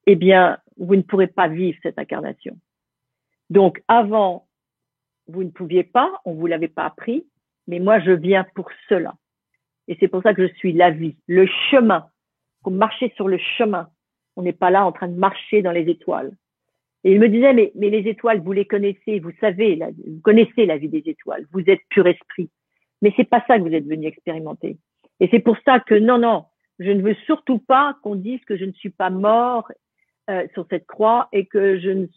eh bien, vous ne pourrez pas vivre cette incarnation. Donc, avant, vous ne pouviez pas, on vous l'avait pas appris, mais moi, je viens pour cela. Et c'est pour ça que je suis la vie, le chemin. Pour marcher sur le chemin. On n'est pas là en train de marcher dans les étoiles. Et il me disait, mais les étoiles, vous les connaissez, vous savez, vous connaissez la vie des étoiles, vous êtes pur esprit. Mais c'est pas ça que vous êtes venu expérimenter. Et c'est pour ça que non, je ne veux surtout pas qu'on dise que je ne suis pas mort sur cette croix et que je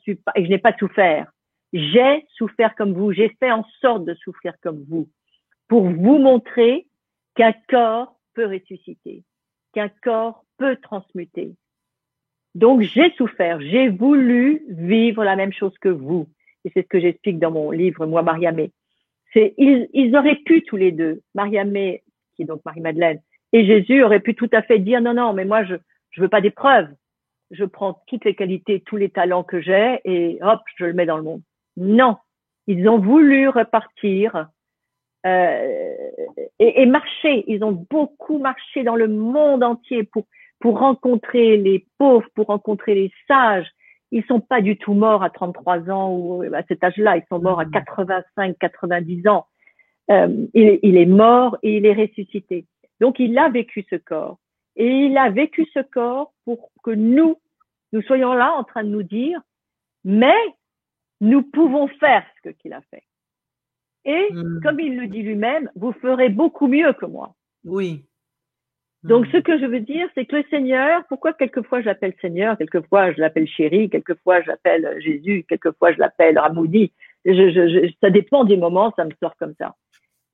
n'ai pas souffert. J'ai souffert comme vous, j'ai fait en sorte de souffrir comme vous, pour vous montrer qu'un corps peut ressusciter, qu'un corps peut transmuter. Donc, j'ai souffert, j'ai voulu vivre la même chose que vous. Et c'est ce que j'explique dans mon livre, Moi, Mariamé. Ils auraient pu tous les deux, Mariamé, qui est donc Marie-Madeleine, et Jésus auraient pu tout à fait dire, non, mais moi, je veux pas des preuves. Je prends toutes les qualités, tous les talents que j'ai et hop, je le mets dans le monde. Non, ils ont voulu repartir et marcher. Ils ont beaucoup marché dans le monde entier pour rencontrer les pauvres, pour rencontrer les sages. Ils sont pas du tout morts à 33 ans ou à cet âge-là. Ils sont morts à 85, 90 ans. Il est mort et il est ressuscité. Donc, il a vécu ce corps. Et il a vécu ce corps pour que nous soyons là en train de nous dire, mais nous pouvons faire ce qu'il a fait. Et comme il le dit lui-même, vous ferez beaucoup mieux que moi. Oui. Donc, ce que je veux dire, c'est que le Seigneur, pourquoi quelquefois je l'appelle Seigneur, quelquefois je l'appelle chéri, quelquefois je l'appelle Jésus, quelquefois je l'appelle Ramoudi. Ça dépend des moments, ça me sort comme ça.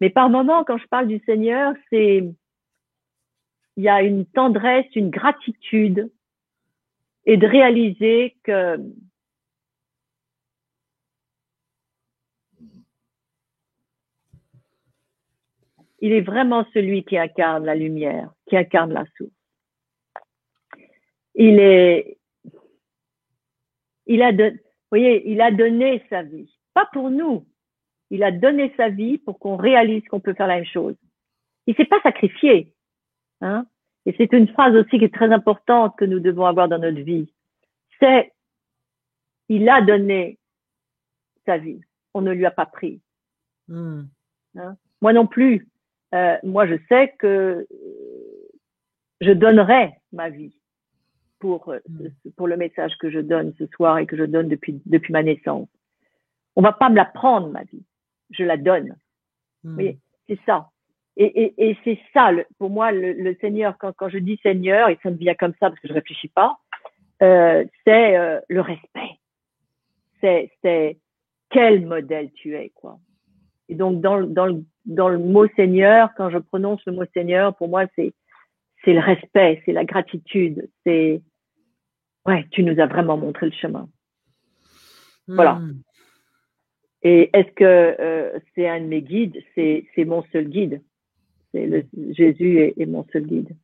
Mais par moments, quand je parle du Seigneur, il y a une tendresse, une gratitude, et de réaliser que il est vraiment celui qui incarne la lumière, qui incarne la source. Il a donné sa vie, pas pour nous. Il a donné sa vie pour qu'on réalise qu'on peut faire la même chose. Il s'est pas sacrifié, hein. Et c'est une phrase aussi qui est très importante que nous devons avoir dans notre vie. Il a donné sa vie. On ne lui a pas pris. Hein? Moi non plus. Moi, je sais que je donnerai ma vie pour le message que je donne ce soir et que je donne depuis ma naissance. On va pas me la prendre, ma vie. Je la donne. Vous voyez, c'est ça. Et c'est ça, pour moi, le Seigneur, quand je dis Seigneur, et ça me vient comme ça parce que je réfléchis pas, c'est le respect. C'est quel modèle tu es, quoi. Et donc, dans le mot Seigneur, quand je prononce le mot Seigneur, pour moi, c'est le respect, c'est la gratitude, ouais, tu nous as vraiment montré le chemin. Voilà. Et est-ce que c'est un de mes guides? C'est mon seul guide. Jésus est mon seul guide.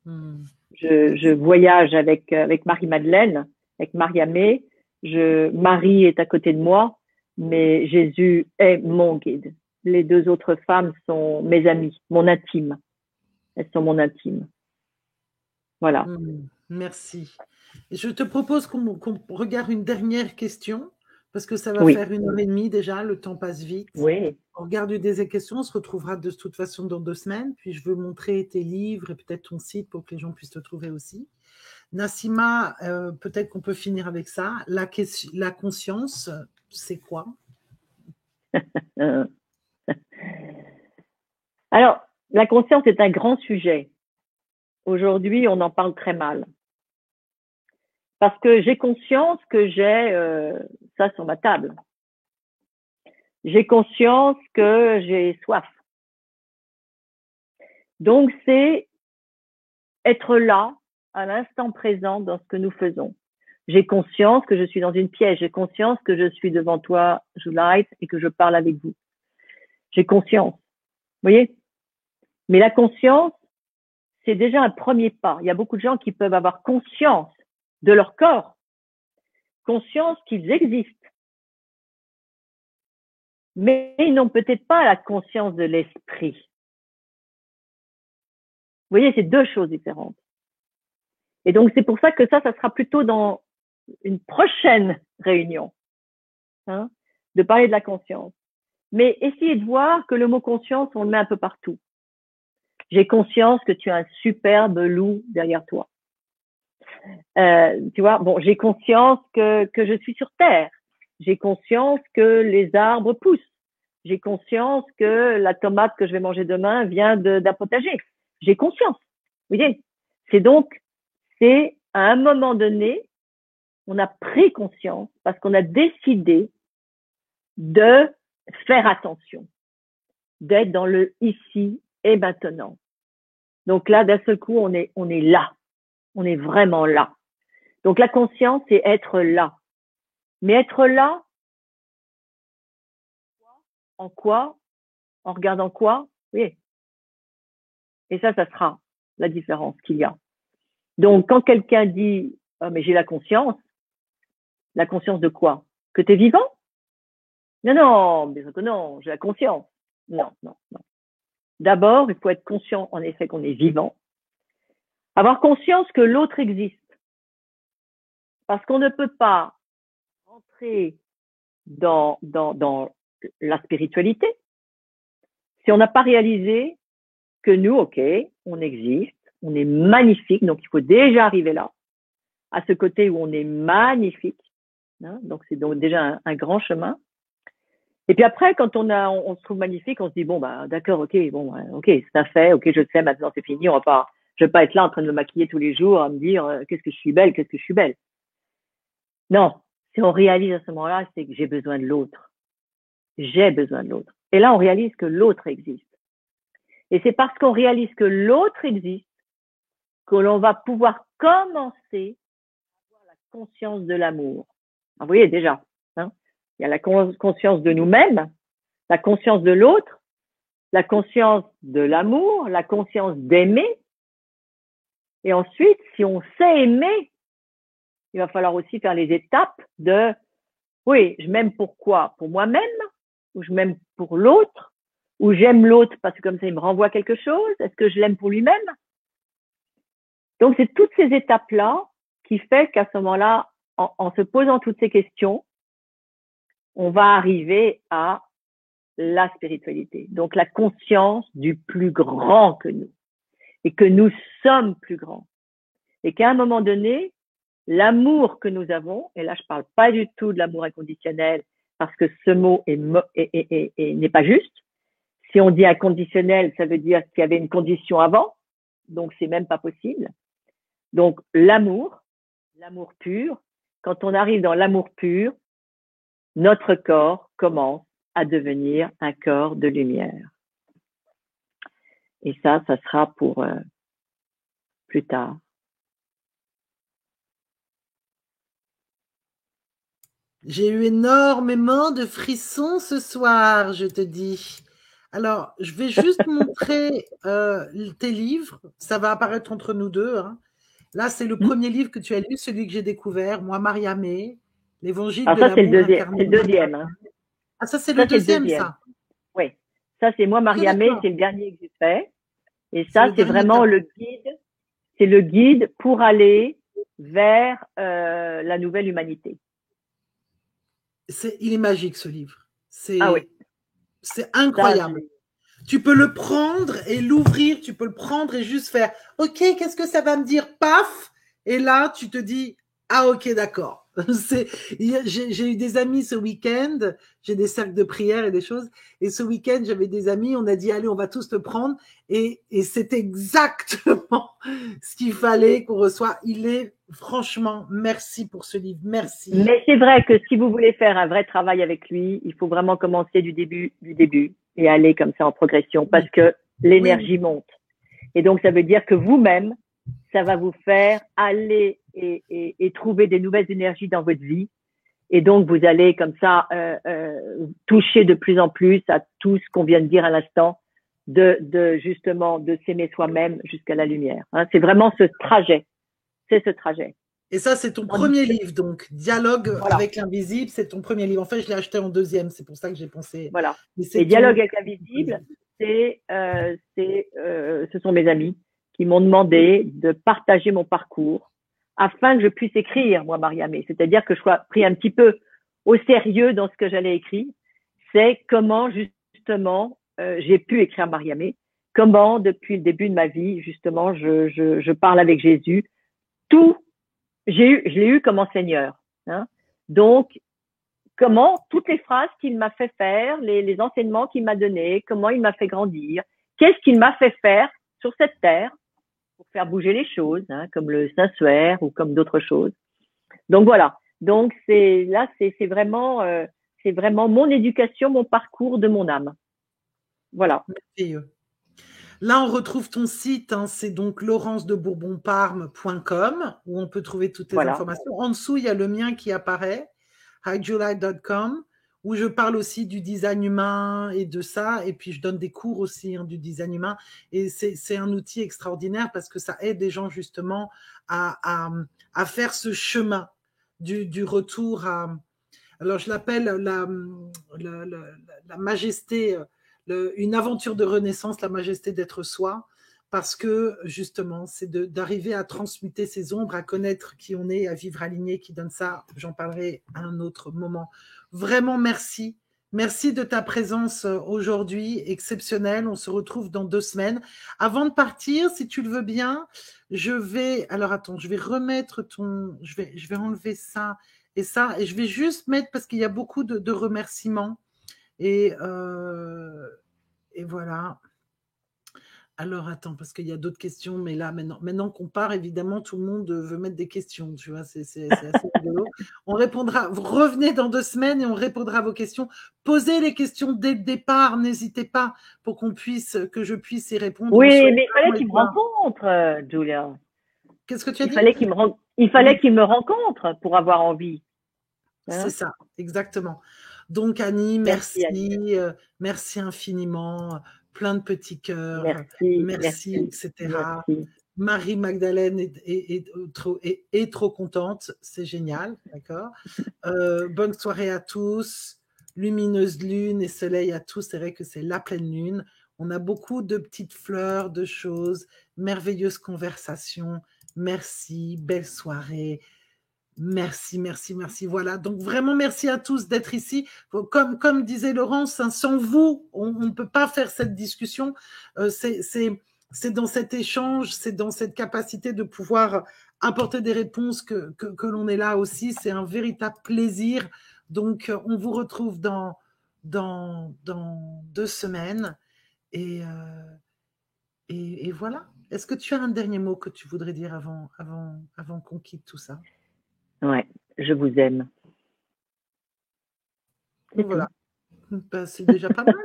Je voyage avec Marie-Madeleine, avec Marie-Amé. Marie est à côté de moi, mais Jésus est mon guide. Les deux autres femmes sont mes amies, mon intime. Elles sont mon intime. Voilà. Merci. Je te propose qu'on regarde une dernière question, parce que ça va faire 1h30 déjà, le temps passe vite. Oui. On regarde des questions, on se retrouvera de toute façon dans 2 semaines, puis je veux montrer tes livres et peut-être ton site pour que les gens puissent te trouver aussi. Nassima, peut-être qu'on peut finir avec ça. La conscience, c'est quoi? Alors, la conscience est un grand sujet. Aujourd'hui, on en parle très mal. Parce que j'ai conscience que j'ai ça sur ma table. J'ai conscience que j'ai soif. Donc, c'est être là, à l'instant présent, dans ce que nous faisons. J'ai conscience que je suis dans une pièce. J'ai conscience que je suis devant toi, Juliette, et que je parle avec vous. J'ai conscience. Vous voyez? Mais la conscience, c'est déjà un premier pas. Il y a beaucoup de gens qui peuvent avoir conscience de leur corps, conscience qu'ils existent. Mais ils n'ont peut-être pas la conscience de l'esprit. Vous voyez, c'est 2 choses différentes. Et donc, c'est pour ça que ça sera plutôt dans une prochaine réunion, hein, de parler de la conscience. Mais essayez de voir que le mot conscience, on le met un peu partout. J'ai conscience que tu as un superbe loup derrière toi. Tu vois, bon, j'ai conscience que je suis sur Terre. J'ai conscience que les arbres poussent. J'ai conscience que la tomate que je vais manger demain vient d'un potager. J'ai conscience. Vous voyez? C'est à un moment donné, on a pris conscience parce qu'on a décidé de faire attention, d'être dans le ici et maintenant. Donc là, d'un seul coup, on est là. On est vraiment là. Donc la conscience, c'est être là. Mais être là, en quoi? En regardant quoi? Oui. Et ça sera la différence qu'il y a. Donc, quand quelqu'un dit oh, mais j'ai la conscience de quoi? Que tu es vivant? Non, bien sûr que non, j'ai la conscience. Non. D'abord, il faut être conscient, en effet, qu'on est vivant. Avoir conscience que l'autre existe. Parce qu'on ne peut pas rentrer dans la spiritualité si on n'a pas réalisé que nous, ok, on existe, on est magnifique, donc il faut déjà arriver là, à ce côté où on est magnifique, hein, donc c'est donc déjà un grand chemin. Et puis après, quand on se trouve magnifique, on se dit bon bah d'accord, ok, c'est un fait, ok, je le sais, maintenant c'est fini, je vais pas être là en train de me maquiller tous les jours, à me dire qu'est-ce que je suis belle. Non, si on réalise à ce moment-là, c'est que j'ai besoin de l'autre. Et là, on réalise que l'autre existe. Et c'est parce qu'on réalise que l'autre existe que l'on va pouvoir commencer à avoir la conscience de l'amour. Vous voyez déjà, hein, il y a la conscience de nous-mêmes, la conscience de l'autre, la conscience de l'amour, la conscience d'aimer. Et ensuite, si on sait aimer, il va falloir aussi faire les étapes de, oui, je m'aime pour quoi? Pour moi-même, ou je m'aime pour l'autre, ou j'aime l'autre parce que comme ça, il me renvoie quelque chose. Est-ce que je l'aime pour lui-même? Donc, c'est toutes ces étapes-là qui fait qu'à ce moment-là, en se posant toutes ces questions, on va arriver à la spiritualité. Donc, la conscience du plus grand que nous et que nous sommes plus grands. Et qu'à un moment donné, l'amour que nous avons, et là, je parle pas du tout de l'amour inconditionnel parce que ce mot n'est pas juste. Si on dit inconditionnel, ça veut dire qu'il y avait une condition avant. Donc, c'est même pas possible. Donc, l'amour pur, quand on arrive dans l'amour pur, notre corps commence à devenir un corps de lumière. Et ça sera pour plus tard. J'ai eu énormément de frissons ce soir, je te dis. Alors, je vais juste montrer tes livres. Ça va apparaître entre nous deux, hein. Là, c'est le premier livre que tu as lu, celui que j'ai découvert, moi, Mariamé, l'Évangile de l'amour incarné. C'est le deuxième. Hein. Ah, ça, c'est le deuxième, ça. Oui, ça, c'est moi, Mariamé, c'est le dernier que j'ai fait. Et ça, c'est vraiment le guide. C'est le guide pour aller vers la nouvelle humanité. Il est magique, ce livre. Ah oui. C'est incroyable. Tu peux le prendre et l'ouvrir, tu peux le prendre et juste faire « Ok, qu'est-ce que ça va me dire ?» Paf. Et là, tu te dis « Ah ok, d'accord. » J'ai eu des amis ce week-end, j'ai des cercles de prière et des choses, et ce week-end, j'avais des amis, on a dit « Allez, on va tous le prendre. » Et c'est exactement ce qu'il fallait qu'on reçoive. Il est, franchement, merci pour ce livre, merci. Mais c'est vrai que si vous voulez faire un vrai travail avec lui, il faut vraiment commencer du début et aller comme ça en progression parce que l'énergie monte. Et donc, ça veut dire que vous-même, ça va vous faire aller et trouver des nouvelles énergies dans votre vie. Et donc, vous allez comme ça toucher de plus en plus à tout ce qu'on vient de dire à l'instant, justement de s'aimer soi-même jusqu'à la lumière. Hein, c'est vraiment ce trajet. C'est ce trajet. Et ça, c'est ton premier livre, donc. Dialogue avec l'invisible, c'est ton premier livre. En fait, je l'ai acheté en deuxième, c'est pour ça que j'ai pensé. Voilà. Et Dialogue avec l'invisible, ce sont mes amis qui m'ont demandé de partager mon parcours afin que je puisse écrire, moi, Mariamé. C'est-à-dire que je sois pris un petit peu au sérieux dans ce que j'allais écrire. C'est comment, justement, j'ai pu écrire Mariamé. Comment, depuis le début de ma vie, justement, je parle avec Jésus. Je l'ai eu comme enseigneur. Hein. Donc, comment toutes les phrases qu'il m'a fait faire, les enseignements qu'il m'a donnés, comment il m'a fait grandir, qu'est-ce qu'il m'a fait faire sur cette terre pour faire bouger les choses, hein, comme le Saint-Suaire ou comme d'autres choses. Donc voilà. Donc c'est vraiment mon éducation, mon parcours de mon âme. Voilà. Merveilleux. Là, on retrouve ton site, hein, c'est donc laurence-de-bourbon-parme.com où on peut trouver toutes tes informations. En dessous, il y a le mien qui apparaît, highjuly.com, où je parle aussi du design humain et de ça, et puis je donne des cours aussi du design humain. Et c'est un outil extraordinaire parce que ça aide les gens justement à faire ce chemin du retour à... Alors, je l'appelle la majesté... une aventure de renaissance, la majesté d'être soi, parce que justement, c'est d'arriver à transmuter ses ombres, à connaître qui on est, à vivre aligné, qui donne ça. J'en parlerai à un autre moment. Vraiment, merci. Merci de ta présence aujourd'hui, exceptionnelle. On se retrouve dans 2 semaines. Avant de partir, si tu le veux bien, alors attends, je vais remettre je vais enlever ça, et je vais juste mettre, parce qu'il y a beaucoup de remerciements. Et voilà. Alors attends, parce qu'il y a d'autres questions, mais là, maintenant qu'on part, évidemment, tout le monde veut mettre des questions, tu vois, c'est assez rigolo. On répondra, vous revenez dans 2 semaines et on répondra à vos questions. Posez les questions dès le départ, n'hésitez pas, pour que je puisse y répondre. Oui, mais il fallait qu'il me rencontre, Julia. Qu'est-ce que tu as Il dit? fallait qu'il me rencontre pour avoir envie. C'est ça, exactement. Donc Annie, merci, Annie. merci infiniment, plein de petits cœurs, Merci. etc. Marie-Magdalene est trop contente, c'est génial, d'accord. Bonne soirée à tous, lumineuse lune et soleil à tous, c'est vrai que c'est la pleine lune. On a beaucoup de petites fleurs, de choses, merveilleuse conversation. Merci, belle soirée. Merci, merci, merci. Voilà, donc vraiment merci à tous d'être ici. Comme disait Laurence, hein, sans vous, on ne peut pas faire cette discussion. C'est dans cet échange, c'est dans cette capacité de pouvoir apporter des réponses que l'on est là aussi. C'est un véritable plaisir. Donc, on vous retrouve dans 2 semaines. Et voilà. Est-ce que tu as un dernier mot que tu voudrais dire avant qu'on quitte tout ça? Ouais, je vous aime. Voilà. Ben, c'est déjà pas mal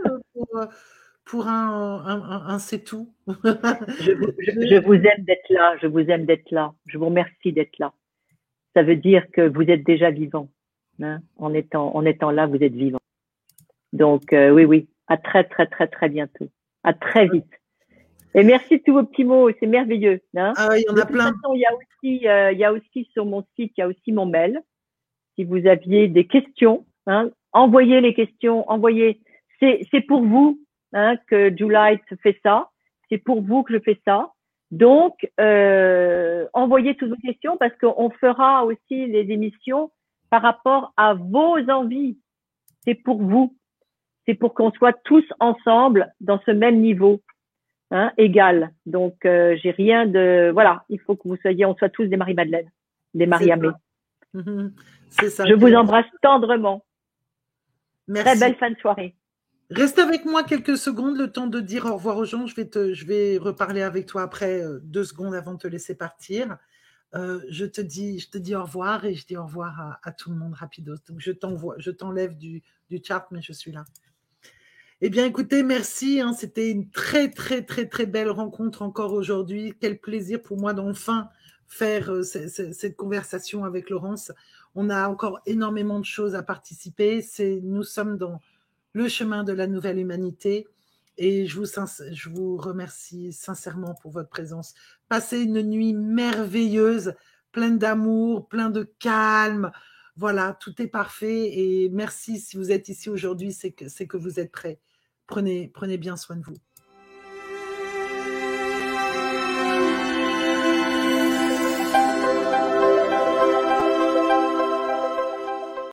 pour un c'est tout. Je vous aime d'être là, je vous aime d'être là, je vous remercie d'être là. Ça veut dire que vous êtes déjà vivant. Hein? En étant là, vous êtes vivant. Donc oui, à très très très très bientôt. À très vite. Et merci de tous vos petits mots, c'est merveilleux. Hein? Il y en a plein. De toute façon, il y a aussi sur mon site, il y a aussi mon mail. Si vous aviez des questions, hein, envoyez les questions, envoyez. C'est pour vous hein, que Juliet fait ça. C'est pour vous que je fais ça. Donc, envoyez toutes vos questions parce qu'on fera aussi les émissions par rapport à vos envies. C'est pour vous. C'est pour qu'on soit tous ensemble dans ce même niveau, hein, égal. Donc, j'ai rien de... Voilà, il faut que on soit tous des Marie-Madeleine, des Marie-Amé. C'est ça. Je vous embrasse tendrement. Merci. Très belle fin de soirée. Reste avec moi quelques secondes, le temps de dire au revoir aux gens. Je vais reparler avec toi après 2 secondes avant de te laisser partir. Je te dis au revoir et je dis au revoir à tout le monde rapidos. Donc je t'enlève du chat, mais je suis là. Eh bien, écoutez, merci. Hein, c'était une très, très, très, très belle rencontre encore aujourd'hui. Quel plaisir pour moi d'enfin faire cette conversation avec Laurence. On a encore énormément de choses à participer. Nous sommes dans le chemin de la nouvelle humanité. Et je vous remercie sincèrement pour votre présence. Passez une nuit merveilleuse, pleine d'amour, plein de calme. Voilà, tout est parfait. Et merci si vous êtes ici aujourd'hui, c'est que vous êtes prêts. Prenez bien soin de vous.